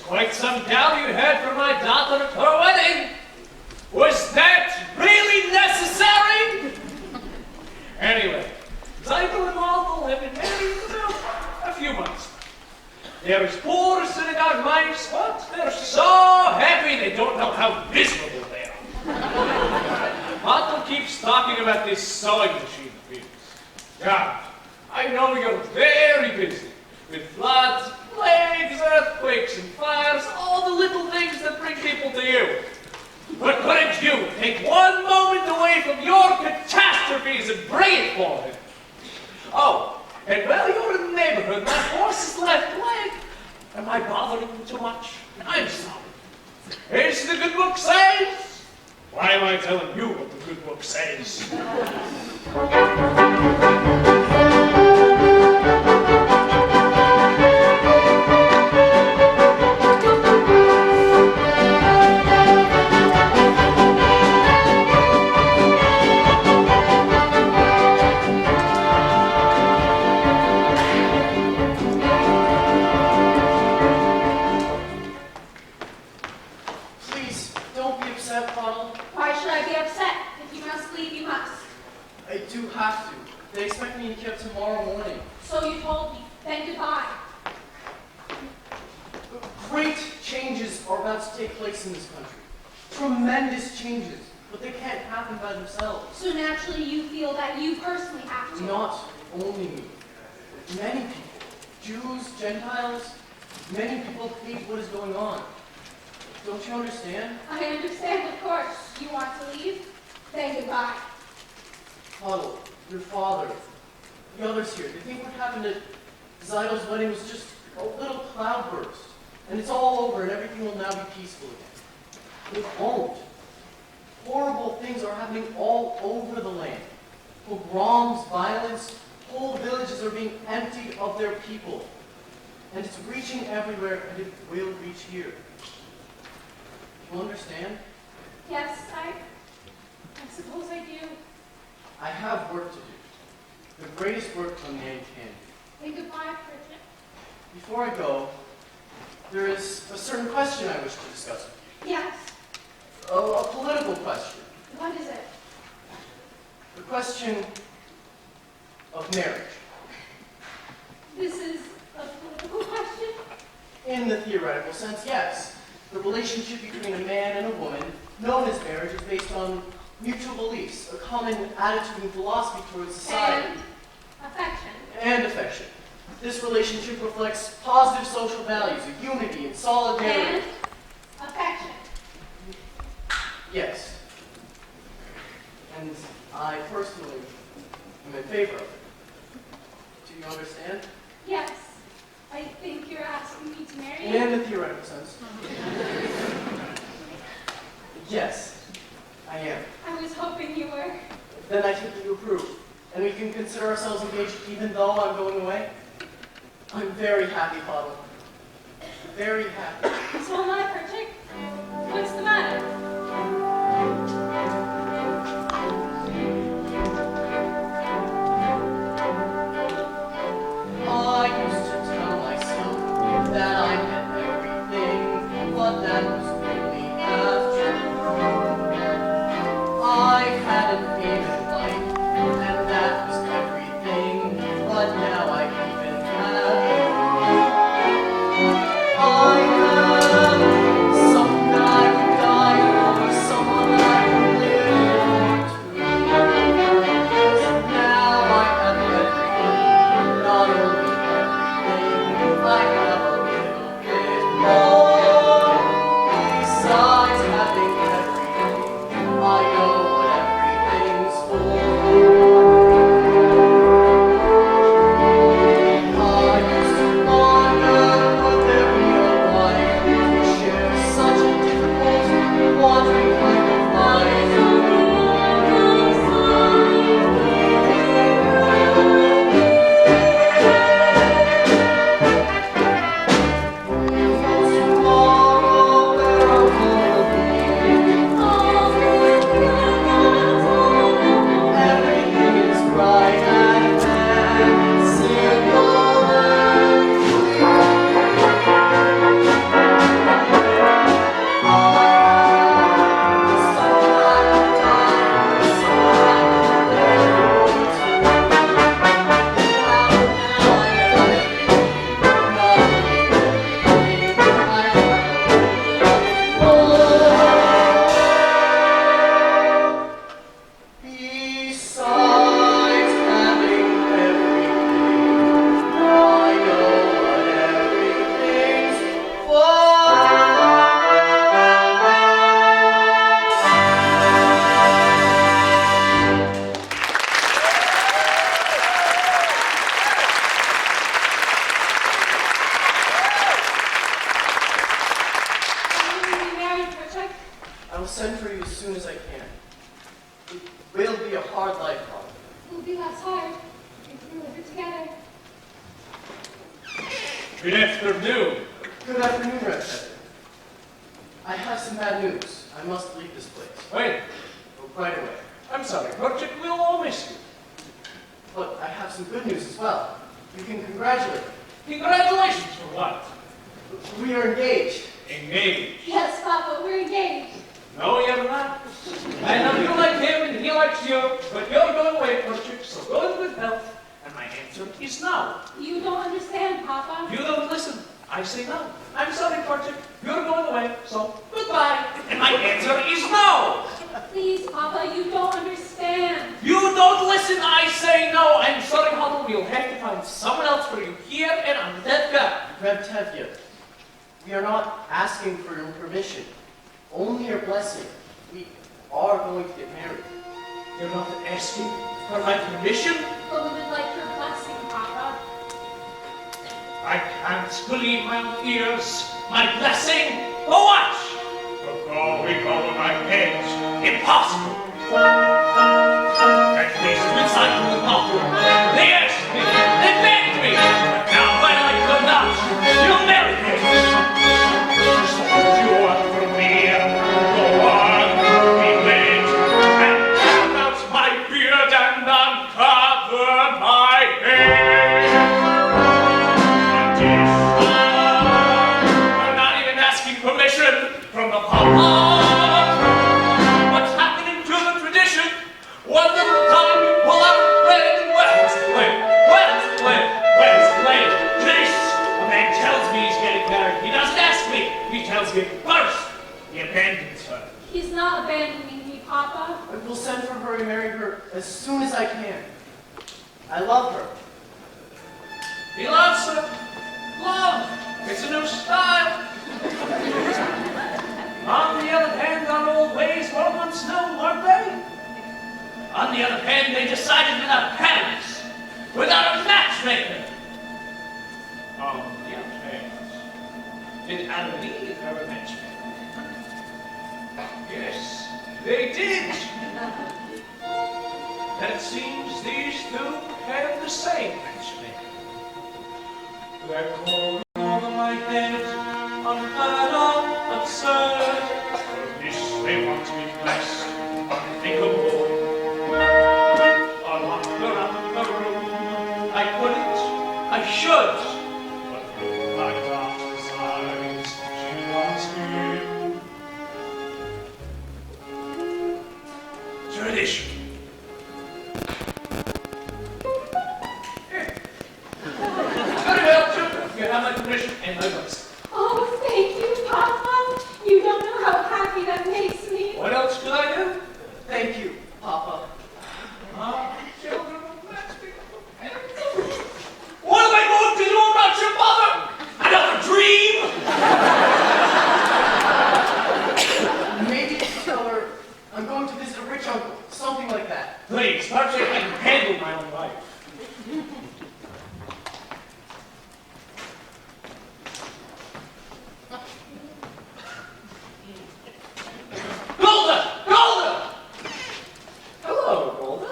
Speaker 1: Quite some gal you had for my daughter at her wedding. Was that keeps talking about this sewing machine of his. God, I know you're very busy with floods, plagues, earthquakes, and fires, all the little things that bring people to you. But couldn't you take one moment away from your catastrophes and bring it for him? Oh, and while you're in the neighborhood, my horse is left leg. Am I bothering you too much? I'm sorry. As the good book says. Why am I telling you what the good book says?
Speaker 8: Please, don't be upset, Hodel.
Speaker 2: Why should I be upset? If you must leave, you must.
Speaker 8: I do have to. They expect me to get up tomorrow morning.
Speaker 2: So you told me. Then goodbye.
Speaker 8: Great changes are about to take place in this country. Tremendous changes. But they can't happen by themselves.
Speaker 2: So naturally you feel that you personally have to.
Speaker 8: Not only me. Many people. Jews, Gentiles, many people hate what is going on. Don't you understand?
Speaker 2: I understand, of course. You want to leave? Then goodbye.
Speaker 8: Hodel, your father, the others here, they think what happened at Tzeitel's wedding was just a little cloudburst. And it's all over and everything will now be peaceful again. It won't. Horrible things are happening all over the land. Pogroms, violence, whole villages are being emptied of their people. And it's reaching everywhere, and it will reach here. You understand?
Speaker 2: Yes, I suppose I do.
Speaker 8: I have work to do. The greatest work a man can do.
Speaker 2: Then goodbye, Perchik.
Speaker 8: Before I go, there is a certain question I wish to discuss with
Speaker 2: Yes.
Speaker 8: you. A political question.
Speaker 2: What is it?
Speaker 8: The question of marriage.
Speaker 2: This is a political question?
Speaker 8: In the theoretical sense, yes. The relationship between a man and a woman, known as marriage, is based on mutual beliefs, a common attitude and philosophy towards society.
Speaker 2: And affection.
Speaker 8: And affection. This relationship reflects positive social values of unity and solidarity.
Speaker 2: And affection.
Speaker 8: Yes. And I personally am in favor of it. Do you understand?
Speaker 2: Yes. I think you're asking me to marry you.
Speaker 8: In the theoretical sense. Yes, I am.
Speaker 2: I was hoping you were.
Speaker 8: Then I take that you approve. And we can consider ourselves engaged even though I'm going away. I'm very happy, Hodel. Very happy.
Speaker 2: So am I, Perchik. What's the matter?
Speaker 8: I used to tell myself that I had everything, but that was only half true. I had an aim in life, and that was everything, but now I even have you. I have something that I would die for, someone I would live for too. So now I have everything, not only everything, I have a little bit more. Besides having everything, I know what everything's for. but it'll be a hard life, Papa.
Speaker 2: It'll be less hard if we live it together.
Speaker 1: Good afternoon.
Speaker 8: Good afternoon, Rebuttal. I have some bad news. I must leave this place.
Speaker 1: Wait,
Speaker 8: Right away.
Speaker 1: I'm sorry, Perchik, we'll all miss you.
Speaker 8: But I have some good news as well. You can congratulate me.
Speaker 1: Congratulations for what?
Speaker 8: We are engaged.
Speaker 1: Engaged.
Speaker 2: Yes, Papa, we're engaged.
Speaker 1: No, you're not. I know you like him and he likes you, but you're going away, Perchik, so go in good health. And my answer is no.
Speaker 2: You don't understand, Papa.
Speaker 1: You don't listen. I say no. I'm sorry, Perchik. You're going away, so goodbye. And my answer is no.
Speaker 2: Please, Papa, you don't understand.
Speaker 1: You don't listen. I say no. I'm sorry, Hodel. We'll have to find someone else for you here in Anatevka.
Speaker 8: Tevye, we are not asking for your permission, only your blessing. We are going to get married.
Speaker 1: You're not asking for my permission?
Speaker 2: But we would like your blessing, Papa.
Speaker 1: I can't believe my own ears. My blessing? For what? For going over my head. Impossible. At least inside the bottle. They asked me. They begged me. But now when I could not, you married me. So you are for me. Go on, be late. And pull out my beard and uncover my head. I'm not even asking permission from the Papa. What's happening to the tradition? One little time you pull out a thread and where's the blade? Where's the blade? Where's the blade? This! A man tells me he's getting married. He doesn't ask me. He tells me first. He abandons her.
Speaker 2: He's not abandoning me, Papa.
Speaker 8: I will send for her and marry her as soon as I can. I love her.
Speaker 1: He loves her. Love. It's a new style. On the other hand, our old ways were once known, weren't they? On the other hand, they decided without parents, without a matchmaker. On the other hand, did Adam and Eve have a matchmaker? Yes, they did. And it seems these two have the same matchmaker. They're calling over my head, unheard of, absurd. For this they want to be blessed, unthinkable. I'll lock her out of the room. I couldn't, I should. But through my daughter's eyes, she wants him. Tradition. Very well, children. You have my permission and my blessing.
Speaker 2: Oh, thank you, Papa. You don't know how happy that makes me.
Speaker 1: What else could I do?
Speaker 8: Thank you, Papa.
Speaker 1: Children, let's be what am I going to do about your mother? Another dream?
Speaker 8: Maybe tell her I'm going to visit a rich uncle, something like that.
Speaker 1: Please, Perchik, I can handle my own life. Golde! Golde! Hello, Golde.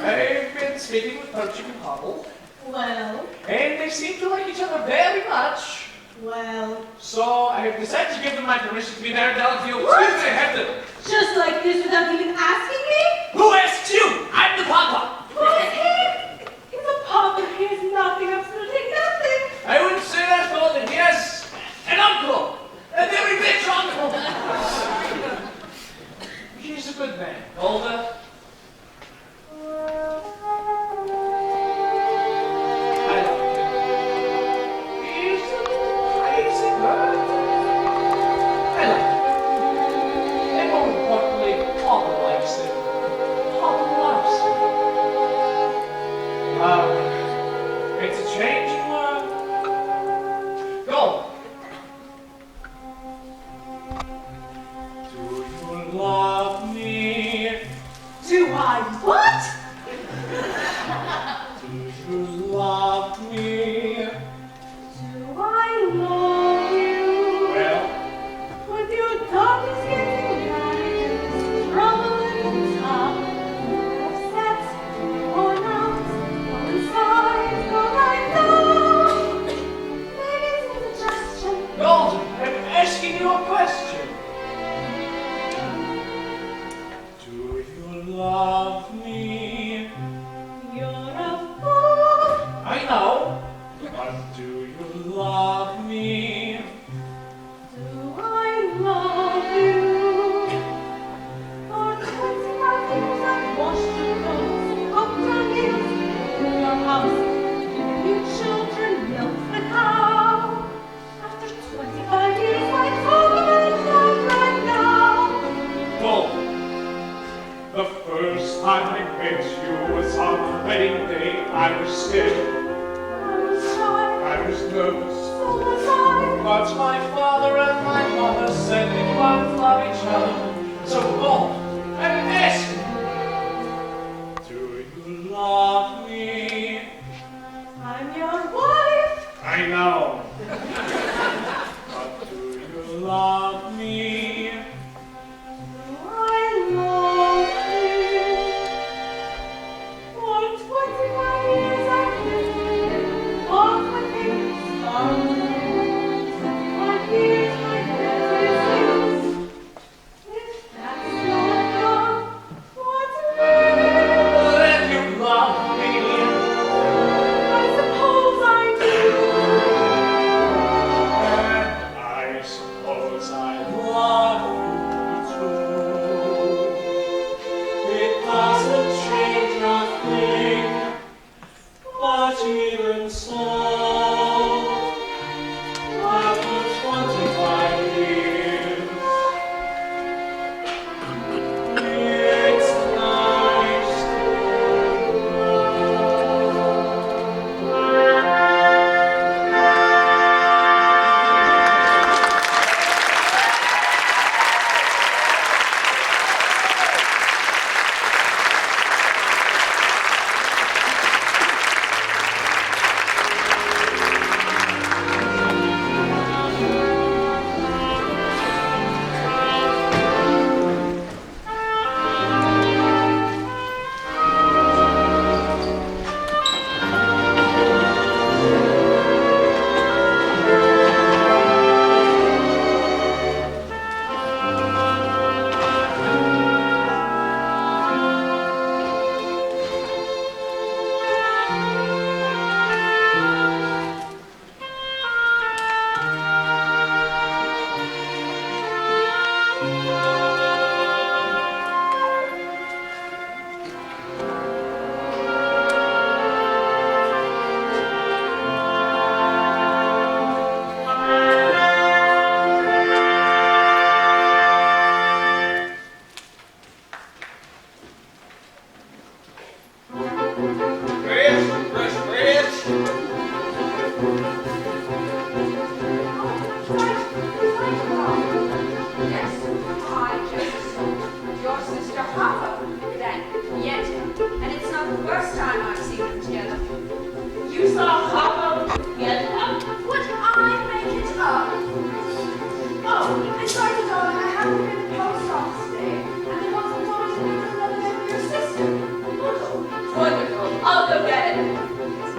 Speaker 1: I've been speaking with Perchik and Hodel,
Speaker 5: Well,
Speaker 1: and they seem to like each other very much.
Speaker 5: well,
Speaker 1: So I have decided to give them my permission to be married down to you. Excuse me, I have to.
Speaker 5: just like this without even asking me?
Speaker 1: Who asked you? I'm the Papa.
Speaker 5: Why him? He's a papa, he has nothing, absolutely nothing.
Speaker 1: I wouldn't say that, Golde. Yes, an uncle. A very rich uncle. He's a good man, Golde. I like him. He's a crazy bird. I like him. And more importantly, Papa likes him. Papa loves him. It's a changing world. Golde. Do you love me?
Speaker 5: Do I what?
Speaker 1: Do you love me?
Speaker 5: Do I love you?
Speaker 1: Well,
Speaker 5: With your tongue is getting right,
Speaker 1: The first time I met you was on the wedding day. I was scared. I was nervous. But my father and my mother said we couldn't love each other. So go and ask me, do you love me?
Speaker 5: I'm your wife.
Speaker 1: I know. But do you love me?
Speaker 5: I love you. For 25 years I've lived, walked with him, starved with him, on years my presence. If that's not love, what's love?
Speaker 1: Then you love me.
Speaker 5: I suppose I do.
Speaker 1: And I suppose I love you too. It doesn't change a thing, but even so, after 25 years, it's nice to
Speaker 6: Yes, I just saw your sister Chava, then Yente, and it's not the first time I've seen them together.
Speaker 4: You saw Chava and Yente?
Speaker 6: Would I make it up? Oh, and sorry, darling, I haven't been in the post office today, and there wasn't always another name for your sister. Hodel.
Speaker 4: Wonderful. I'll go get it.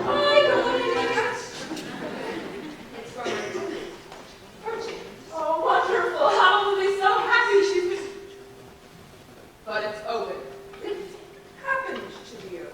Speaker 6: I got it. It's from Perchik.
Speaker 4: Oh, wonderful. How will be so happy she's been... But it's open.
Speaker 6: It happened to you.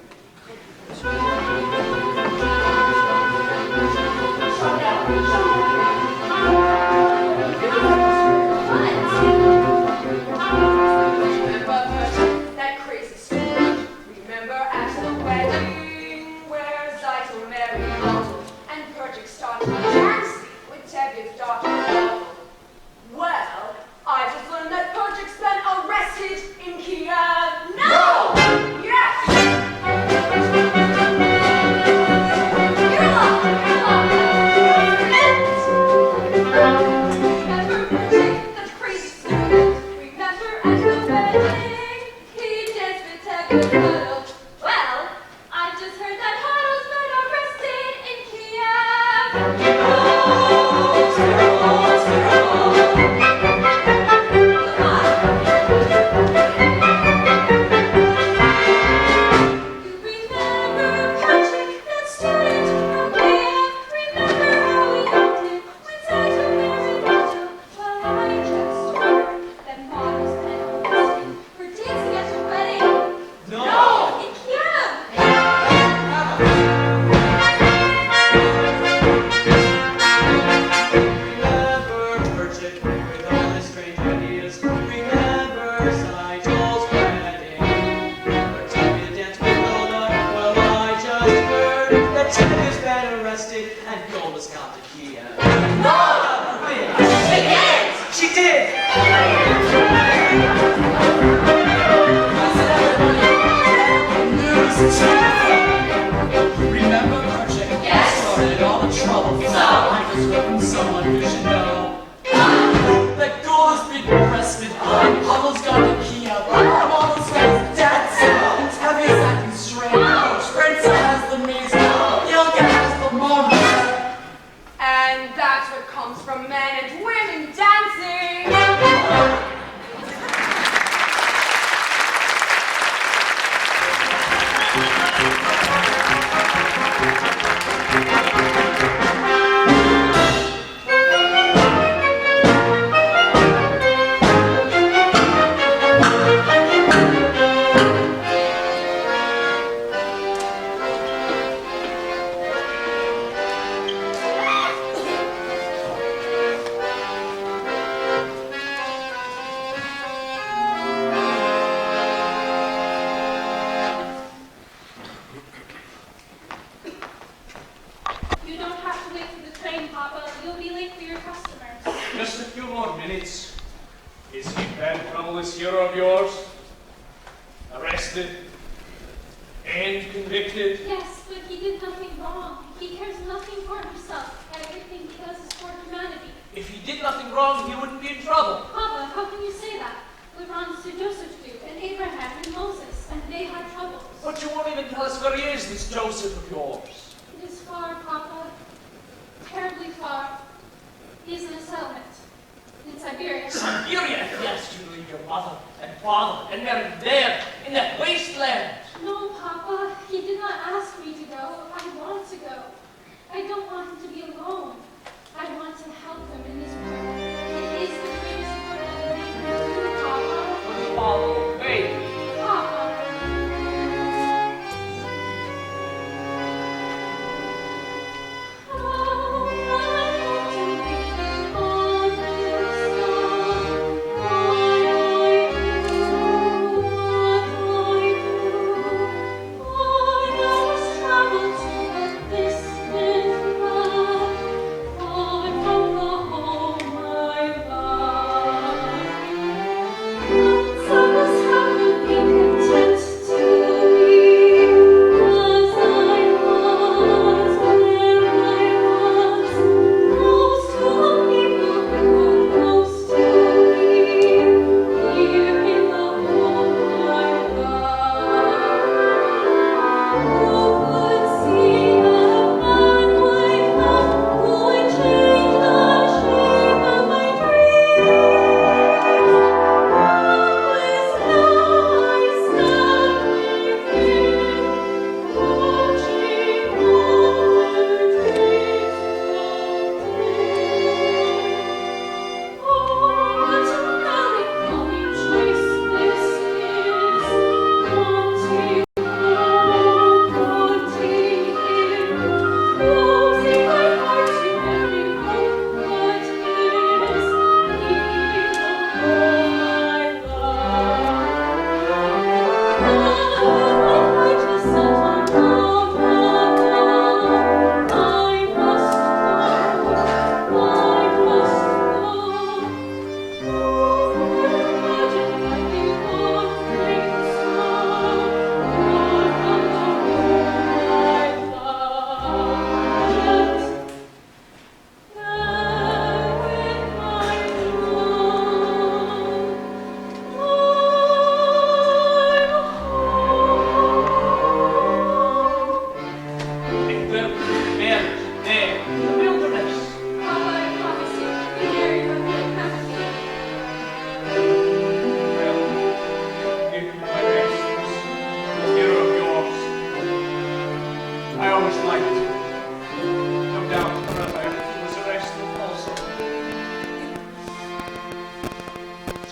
Speaker 6: That crazy story. Remember at the wedding where Tzeitel married Hodel and Perchik started dancing with Tevye's daughter Golde? Well, I just learned that Perchik's been arrested in Kiev. No! Yes! You're Remember Perchik, that crazy story? Remember at the wedding he danced with Tevye's Hodel? Well, I just heard that Hodel's been arrested in Kiev. You remember Perchik, that student from Kiev? Remember how we loved him when Tzeitel married Hodel? Well, I just heard that Hodel's been arrested for
Speaker 1: arrested and convicted.
Speaker 2: Yes, but he did nothing wrong. He cares nothing for himself. Everything he does is for humanity.
Speaker 1: If he did nothing wrong, he wouldn't be in trouble.
Speaker 2: Papa, how can you say that? LeBron to Joseph do, and Abraham and Moses, and they had troubles.
Speaker 1: But you won't even tell us where he is, this Joseph of yours.
Speaker 2: It is far, Papa. Terribly far. He is in a settlement. In Siberia.
Speaker 1: Siberia? Yes, you leave your mother and father and married there, in that wasteland.
Speaker 2: No, Papa. He did not ask me to go. I want to go. I don't want him to be alone. I want to help him in his work. It is the greatest work that they can do, Papa.
Speaker 1: Follow, baby.
Speaker 2: Papa.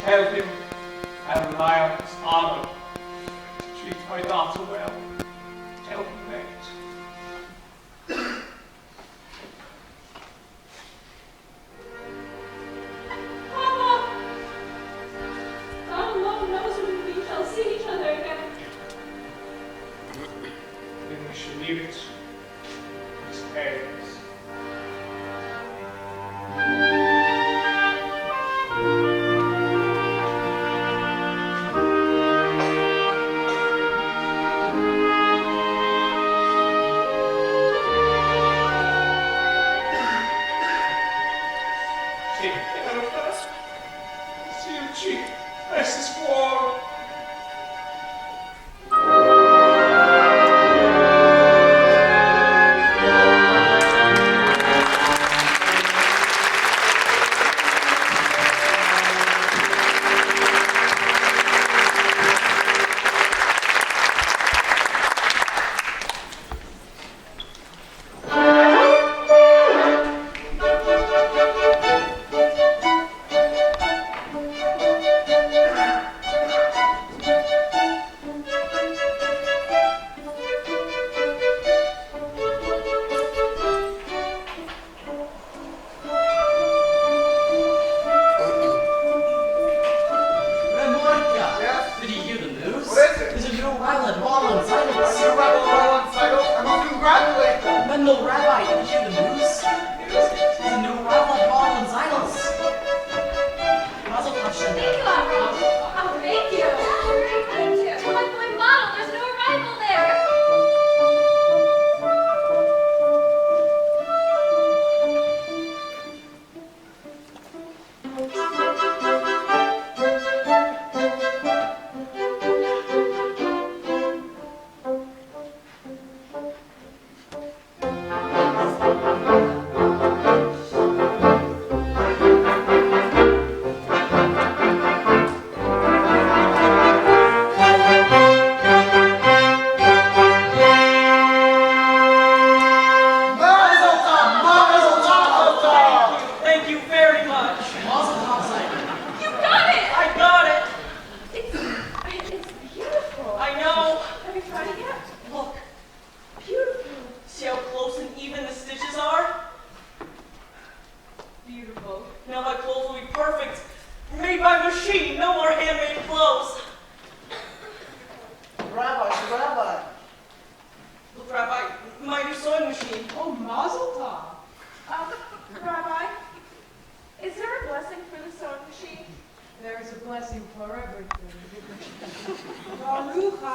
Speaker 1: Tell him I rely on his honor to treat my daughter well. Tell him that.
Speaker 2: Papa! God alone knows when we shall see each other again.
Speaker 1: Then we should leave it in his hands.
Speaker 2: Thank you.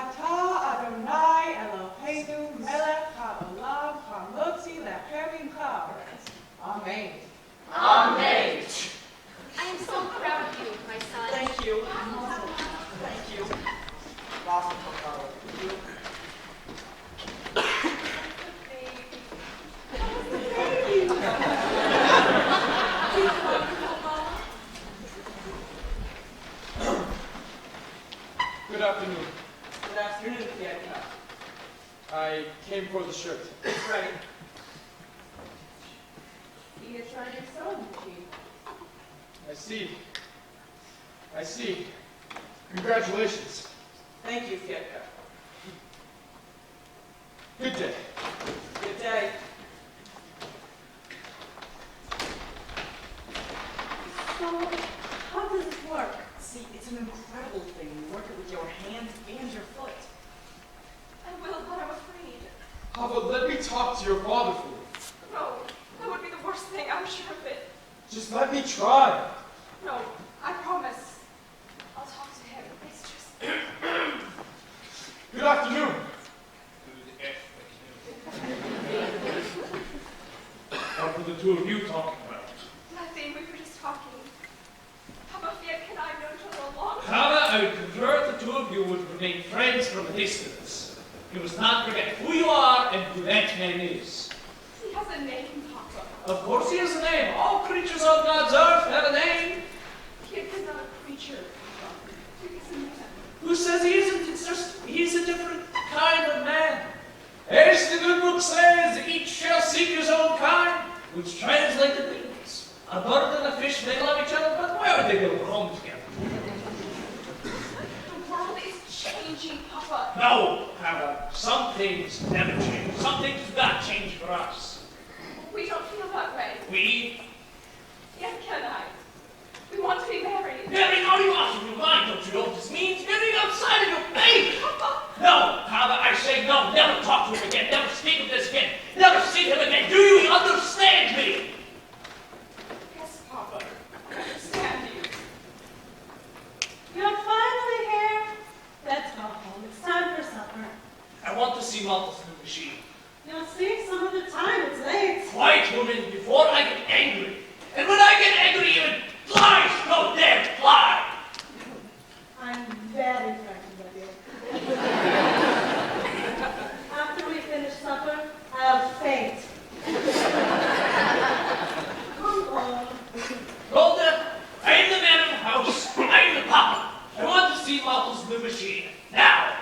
Speaker 4: Ata Adonai Eloheinu melech haolam hamotzi lechem haaretz. Amen.
Speaker 3: Amen.
Speaker 2: I am so proud of you, my son.
Speaker 3: Thank you. Thank you.
Speaker 1: Good afternoon.
Speaker 3: Good afternoon, Yente.
Speaker 1: I came for the shirt.
Speaker 3: It's ready.
Speaker 4: See you trying your sewing machine.
Speaker 1: I see. I see. Congratulations.
Speaker 3: Thank you, Yente.
Speaker 1: Good day.
Speaker 3: Good day.
Speaker 5: So, how does it work?
Speaker 3: See, it's an incredible thing. You work it with your hands and your foot.
Speaker 6: I will, but I'm afraid.
Speaker 1: Chava, let me talk to your father for you.
Speaker 6: No, that would be the worst thing, I'm sure of it.
Speaker 1: Just let me try.
Speaker 6: No, I promise. I'll talk to him. It's just...
Speaker 1: Good afternoon. What were the two of you talking about?
Speaker 6: Nothing, we were just talking. Fiat and I have known each other a long time.
Speaker 1: Chava, I would prefer the two of you would remain friends from a distance. You must not forget who you are and who that man is.
Speaker 6: He has a name, Papa.
Speaker 1: Of course he has a name. All creatures on God's earth have a name.
Speaker 6: Fiat is not a creature, Papa. He is a man.
Speaker 1: Who says he isn't? It's just, he's a different kind of man. As the good book says, each shall seek his own kind, which translated means a bird and a fish may love each other, but why would they go wrong together?
Speaker 6: The world is changing, Papa.
Speaker 1: No, Chava, some things never change. Some things do not change for us.
Speaker 6: We don't feel that way.
Speaker 1: We
Speaker 6: Yet can I. We want to be married.
Speaker 1: marrying out of your mind, don't you know what this means? Marrying outside of your faith.
Speaker 6: Papa,
Speaker 1: No, Chava, I say no. Never talk to him again. Never speak of this again. Never see him again. Do you understand me?
Speaker 6: yes, Papa. I understand you.
Speaker 5: You're finally here. Let's go home. It's time for supper.
Speaker 1: I want to see Motel's new machine.
Speaker 5: You'll see some other time. It's late.
Speaker 1: Quiet, woman, before I get angry. And when I get angry, even flies go there, fly.
Speaker 5: I'm very frightened of you. After we finish supper, I'll faint. Come on.
Speaker 1: Golde, I'm the man of the house. I'm the papa. I want to see Motel's new machine. Now.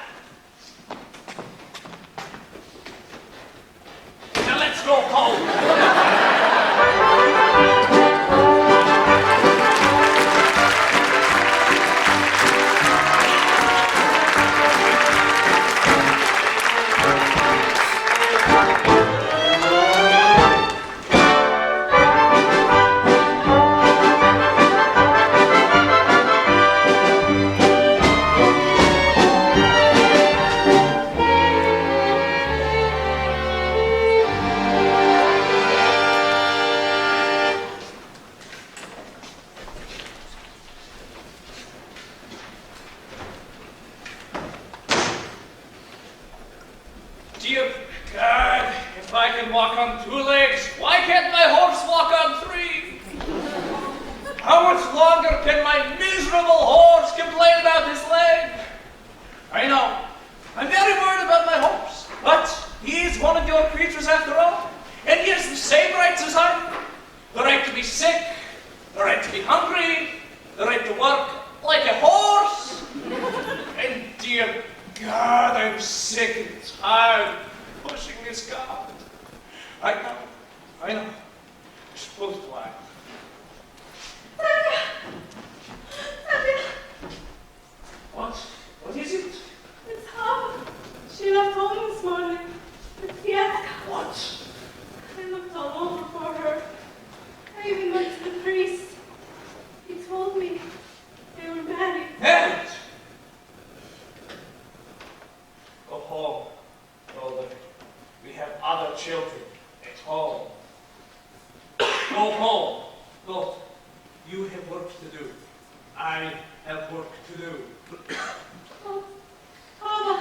Speaker 1: Now let's go home. Dear God, if I can walk on 2 legs, why can't my horse walk on 3? How much longer can my miserable horse complain about his leg? I know, I'm very worried about my horse, but he is one of your creatures after all, and he has the same rights as I do. The right to be sick, the right to be hungry, the right to work like a horse. And dear God, I'm sick and tired of pushing this cart. I know. You're supposed to lie. What? What is it?
Speaker 5: It's Chava. She left home this morning. It's Yente.
Speaker 1: What?
Speaker 5: I looked all over for her. I even went to the priest. He told me they were married.
Speaker 1: Married! Go home, Golde. We have other children at home. Go home. Go. You have work to do. I have work to do.
Speaker 5: Oh, Chava,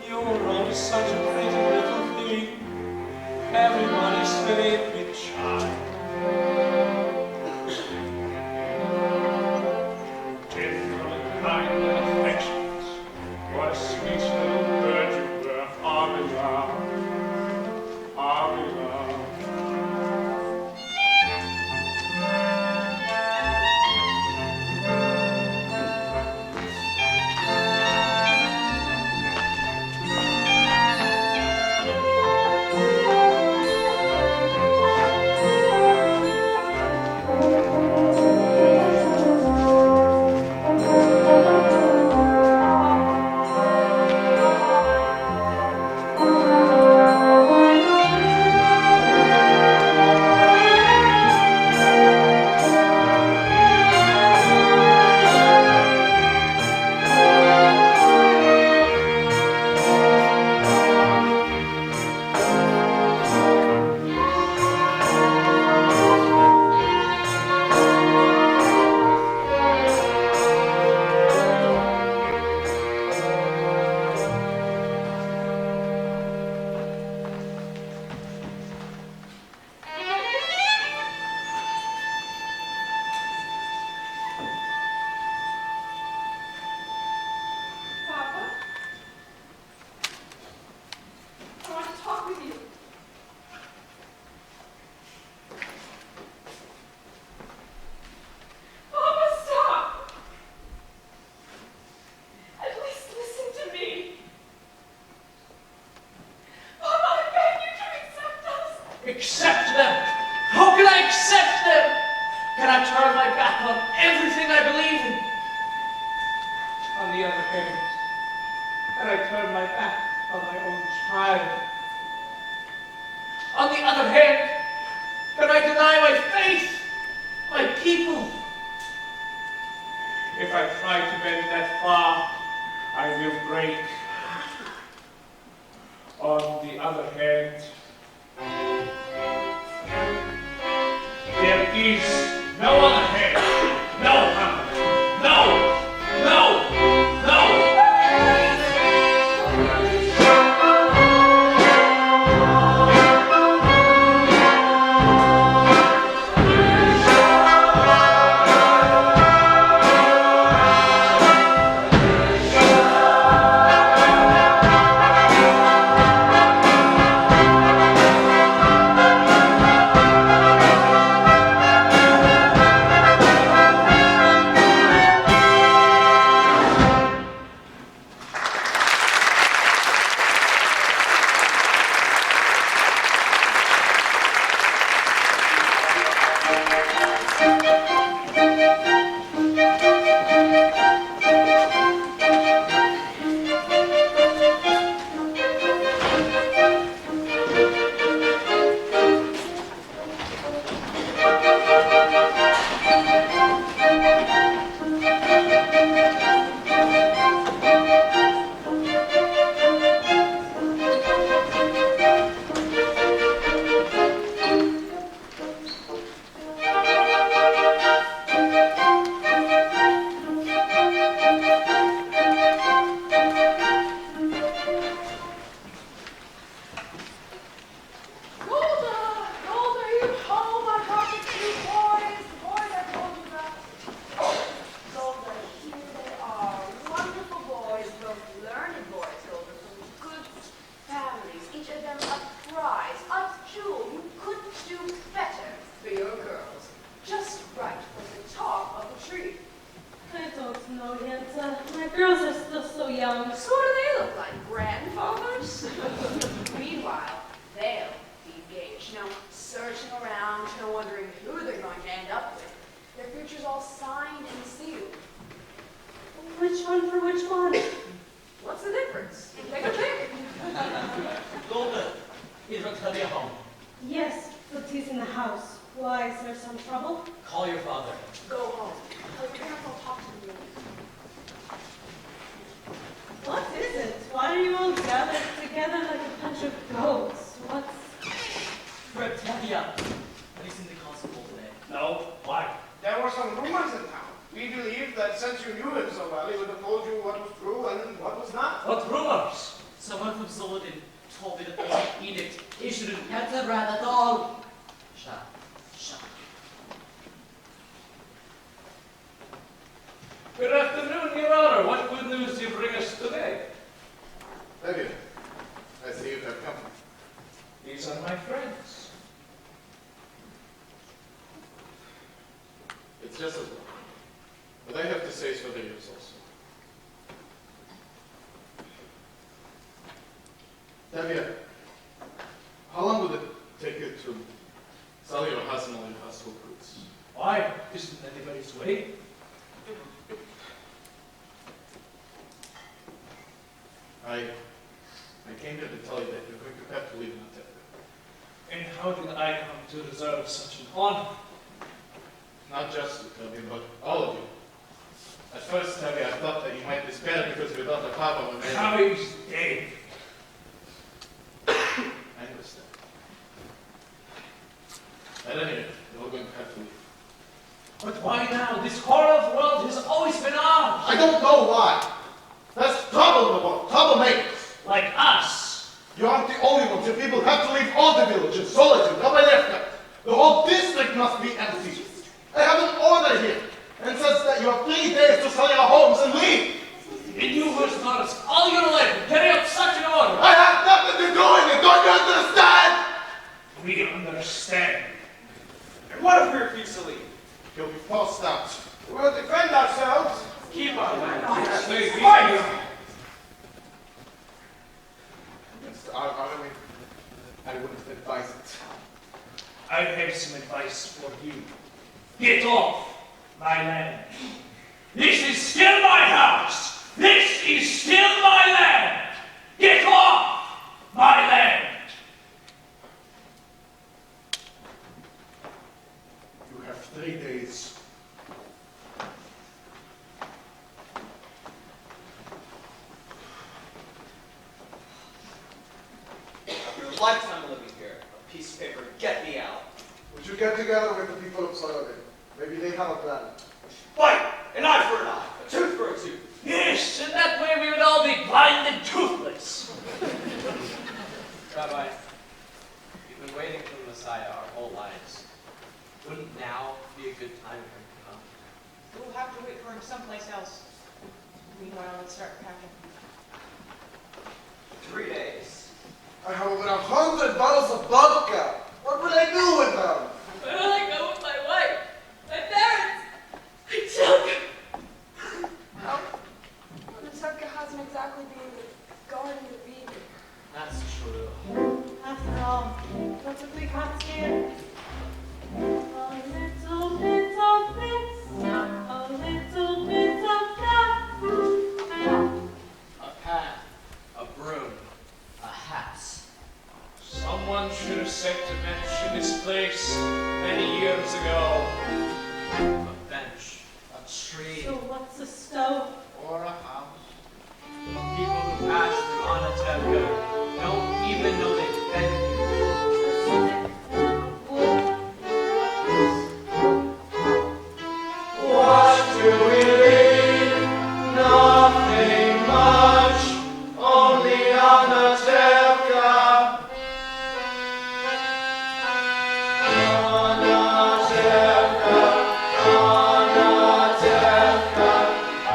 Speaker 1: You're always such a pretty little thing, everybody's favorite child. Tender and kind and affectionate, what a sweet little bird you were, Armilla, Armilla.
Speaker 6: Papa? I want to talk with you. Papa, stop! At least listen to me. Papa, I beg you to accept us.
Speaker 1: Accept them? How can I accept them? Can I turn my back on everything I believe in? On the other hand, can I turn my back on my own child? On the other hand, can I deny my faith, my people? If I try to bend that far, I will break. On the other hand, there is no other hand. No, Papa. No, no, no.
Speaker 3: Golde, is Tevye home?
Speaker 5: Yes, but he's in the house. Why, is there some trouble?
Speaker 3: Call your father.
Speaker 6: Go home. Tell your parents I'll talk to you.
Speaker 5: What is it? Why are you all gathered together like a bunch of goats? What's...
Speaker 3: Fred Tevye. Have you seen the constable today?
Speaker 1: No, why?
Speaker 9: There were some rumors in town. We believed that since you knew him so well, he would have told you what was true and what
Speaker 3: told me that there was an edict issued in Entr'acte at all. Shut.
Speaker 1: Good afternoon, Your Honor. What good news do you bring us today?
Speaker 10: Tevye, I see you have company.
Speaker 1: These are my friends.
Speaker 10: It's just as well. But I have to say it's for the years also. Tevye, how long would it take you to sell your husband and household goods?
Speaker 1: Why? Isn't anybody's waiting?
Speaker 10: I came here to tell you that you're going to have to leave Anatevka.
Speaker 1: And how did I come to deserve such an honor?
Speaker 10: Not just you, Tevye, but all of you. At first, Tevye, I thought that you might despair because your daughter Chava was
Speaker 1: Chava is dead.
Speaker 10: I understand. At any rate, you're going to have to leave.
Speaker 1: But why now? This horrible world has always been ours.
Speaker 7: I don't know why. That's trouble in the world, troublemakers.
Speaker 1: Like us.
Speaker 7: You aren't the only ones. Your people have to leave all the villages, Solitude, Chavaleh. The whole district must be empty. I have an order here, and says that you have 3 days to sell your homes and leave.
Speaker 1: And you who has taught us all your life to carry out such an order.
Speaker 7: I have nothing to do with it. Don't you understand?
Speaker 1: We understand.
Speaker 3: And what if we refuse to leave?
Speaker 7: You'll be forced out.
Speaker 9: We'll defend ourselves.
Speaker 3: Keep on.
Speaker 1: Stay
Speaker 9: Fight!
Speaker 1: here.
Speaker 7: Mr. Army, I wouldn't advise it.
Speaker 1: I have some advice for you. Get off my land. This is still my house. This is still my land. Get off my land.
Speaker 7: You have 3 days.
Speaker 3: After a lifetime living here, a piece of paper, get me out.
Speaker 7: Would you get together with the people of Prologue? Maybe they have a plan.
Speaker 3: Fight! An eye for an eye, a tooth for a tooth.
Speaker 1: Yes, and that way we would all be blind and toothless.
Speaker 3: Rabbi, we've been waiting for the Messiah our whole lives. Wouldn't now be a good time for him to come?
Speaker 11: We'll have to wait for him someplace else. Meanwhile, let's start packing.
Speaker 3: 3 days.
Speaker 7: I have over 100 bottles of vodka. What will I do with them?
Speaker 4: Where will I go with my wife? My parents? My children?
Speaker 6: Well, Anatevka hasn't exactly been the garden of Eden.
Speaker 3: That's true.
Speaker 5: After all, what have we got here? A little bit of this, a little bit of that.
Speaker 3: A pad, a broom, a hat.
Speaker 1: Someone should have said to mention this place many years ago.
Speaker 3: A bench, a tree,
Speaker 5: So what's a stove?
Speaker 3: or a house. People who pass through Anatevka don't even know they've been here.
Speaker 5: A stick, a wood.
Speaker 9: What do we leave? Nothing much. Only Anatevka. Anatevka, Anatevka,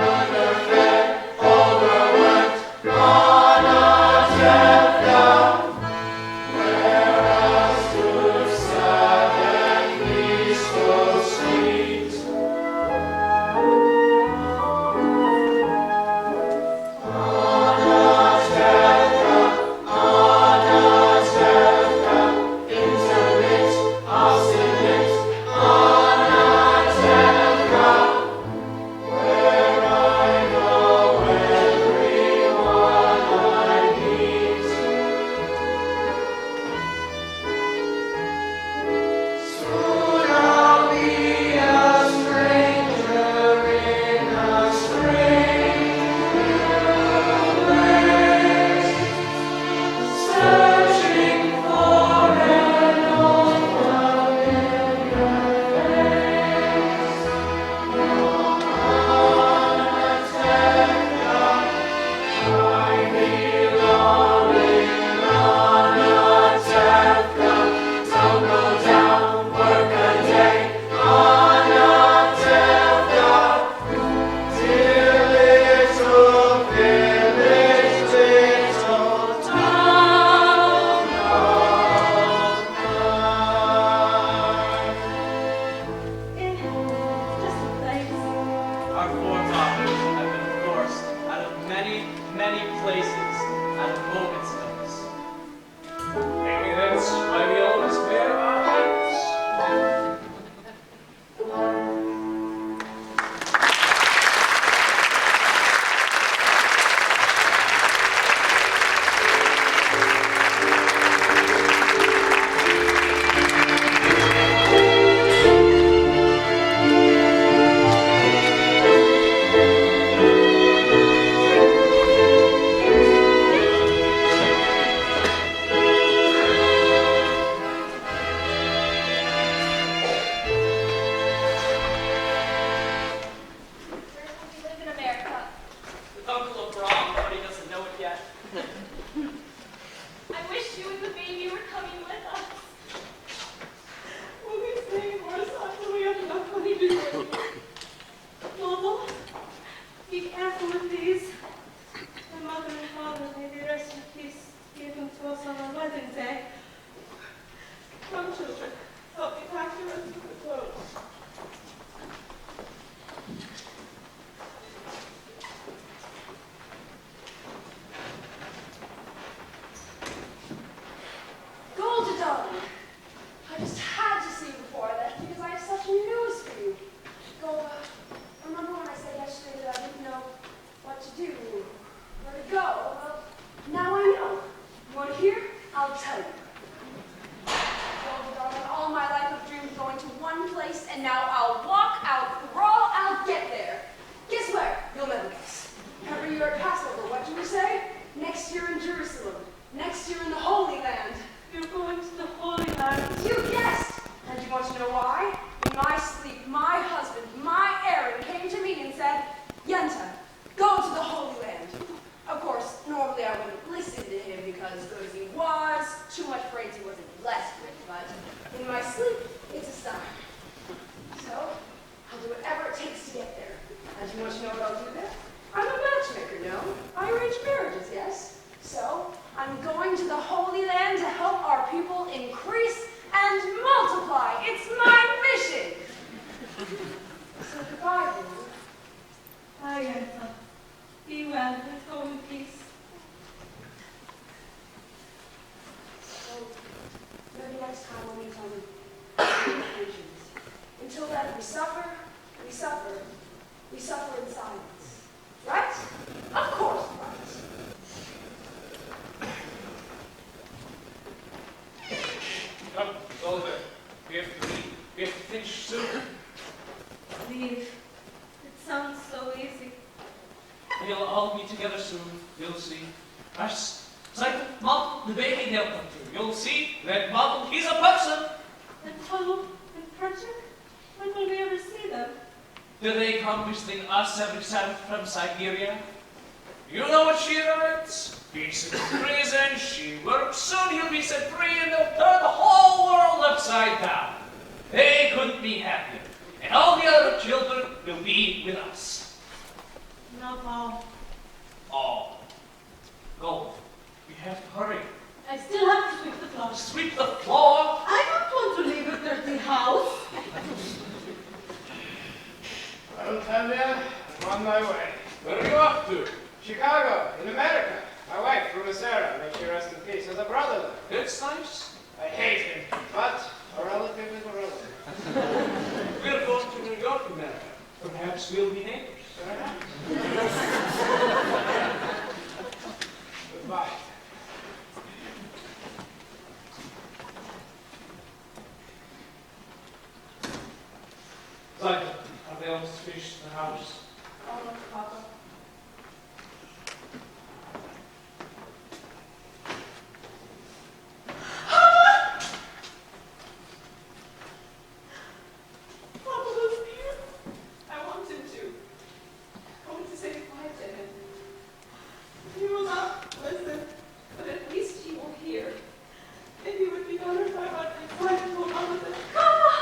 Speaker 9: underfed, overworked, Anatevka.
Speaker 1: at a moment's notice. Maybe that's why we always wear our hats.
Speaker 2: Where will we live in America?
Speaker 3: With Uncle Abram, but he doesn't know it yet.
Speaker 4: I wish you and the baby were coming with us. We'll be staying more until we have enough money to live.
Speaker 5: Noble, be careful with these. My mother and father, may they rest in peace, gave them to us on our wedding day.
Speaker 4: Come, children. Help me pack the rest of the clothes.
Speaker 6: Golde, darling. I just had to see you before I left because I have such news for you. Golde, remember when I said yesterday that I didn't know what to do, where to go? Well, now I know. You want to hear? I'll tell you. Golde, darling, all my life I've dreamed of going to one place, and now I'll walk, I'll crawl, I'll get there. Guess where? You'll never guess. Every year at Passover, what do we say? Next year in Jerusalem. Next year in the Holy Land.
Speaker 5: You're going to the Holy Land.
Speaker 6: You guessed! And you want to know why? In my sleep, my husband, my Aaron, came to me and said, Yente, go to the Holy Land. Of course, normally I wouldn't listen to him because good as he was, too much praise he wasn't blessed with, but in my sleep, it's a sign. So, I'll do whatever it takes to get there. And you want to know what I'll do there? I'm a matchmaker, no? I arrange marriages, yes? So, I'm going to the Holy Land to help our people increase and multiply. It's my mission. So goodbye, Lulu.
Speaker 5: Bye, Yente. Be well and go in peace.
Speaker 6: So, maybe next time we'll meet on occasions. Until then, we suffer, we suffer, we suffer in silence. Right? Of course, right.
Speaker 1: Come, Golde. We have to leave. We have to finish soon.
Speaker 5: Leave. It sounds so easy.
Speaker 1: We'll all be together soon. You'll see. Tzeitel, Mom, the baby, they'll come through. You'll see that Mom, he's a person.
Speaker 5: And Hodel and Perchik? When will we ever see them?
Speaker 1: Do they come visiting us every Sabbath from Siberia? You know what she writes? He's in prison, she works, soon he'll be set free and they'll turn the whole world upside down. They couldn't be happier. And all the other children will be with us.
Speaker 5: Not all.
Speaker 1: All. Go. We have to hurry.
Speaker 5: I still have to sweep the floor.
Speaker 1: Sweep the floor.
Speaker 5: I don't want to leave a dirty house.
Speaker 9: Well, Tevye, I'm on my way.
Speaker 1: Where are you off to?
Speaker 9: Chicago, in America. My wife, Fruma-Sarah, may she rest in peace, has a brother there.
Speaker 1: It's nice.
Speaker 9: I hate him, but a relative is a relative.
Speaker 1: We're going to New York, America. Perhaps we'll be neighbors.
Speaker 9: Goodbye.
Speaker 1: Tzeitel, are they almost finished in the house?
Speaker 6: Almost, Papa.
Speaker 4: Papa was here. I wanted to. I wanted to say goodbye to him. He will not listen, but at least he will hear. And he would be honored by what I tried to hold on with it. Papa!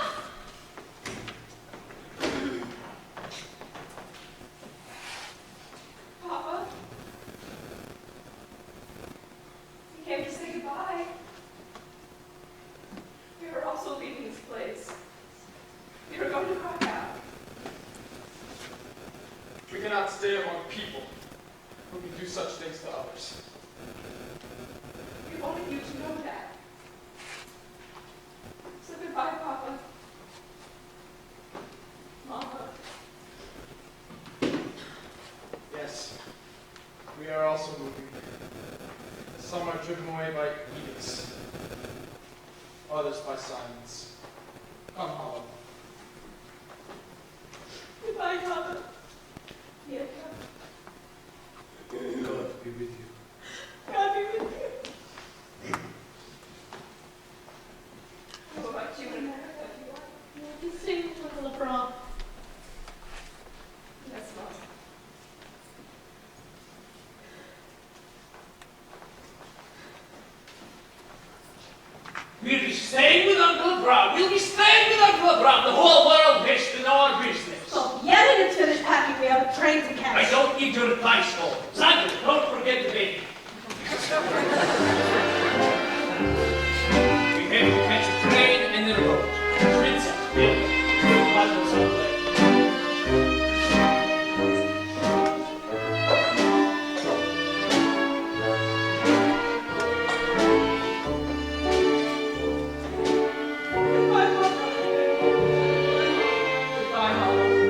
Speaker 1: Some are driven away by edicts, others by silence. Come, Hollow.
Speaker 4: Goodbye, Chava. Yente.
Speaker 1: God be with you.
Speaker 4: God be with you. What about you and Anatevka?
Speaker 5: You sing for the prom.
Speaker 6: Yes, Mom.
Speaker 1: We'll be staying with Uncle Brown. We'll be staying with Uncle Brown. The whole world wishes to know our business.
Speaker 5: So, Yente it's finished packing. We have a train to catch.
Speaker 1: I don't need your advice, Golde. Tzeitel, don't forget the baby. We have to catch a train and then a boat. Princess, we'll paddle someplace.
Speaker 4: Goodbye, Papa. Goodbye, Hollow.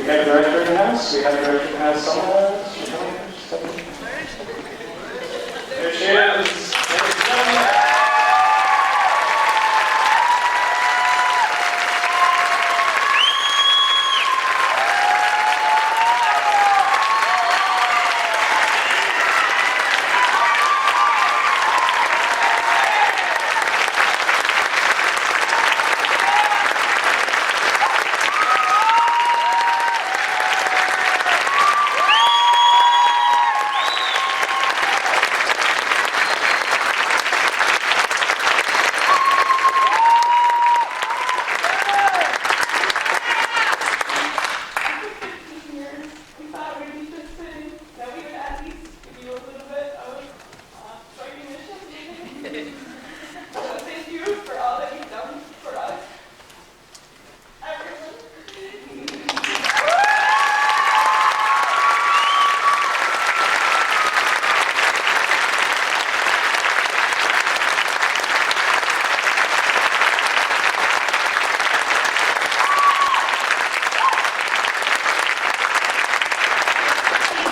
Speaker 1: have a director in the house. We have a director in the house somewhere. There she is. Ladies and gentlemen.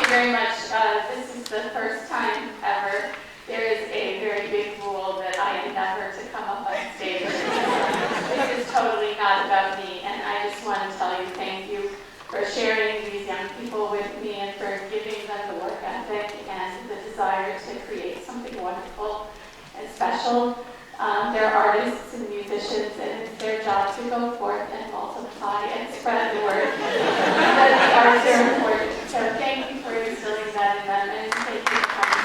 Speaker 12: Very much. This is the first time ever. There is a very big rule that I endeavor to come up on stage. This is totally not about me, and I just want to tell you thank you for sharing these young people with me and for giving them the work ethic and the desire to create something wonderful and special. They're artists and musicians, and it's their job to go forth and multiply and spread the word that the arts are important. So thank you for instilling that in them, and thank you for coming.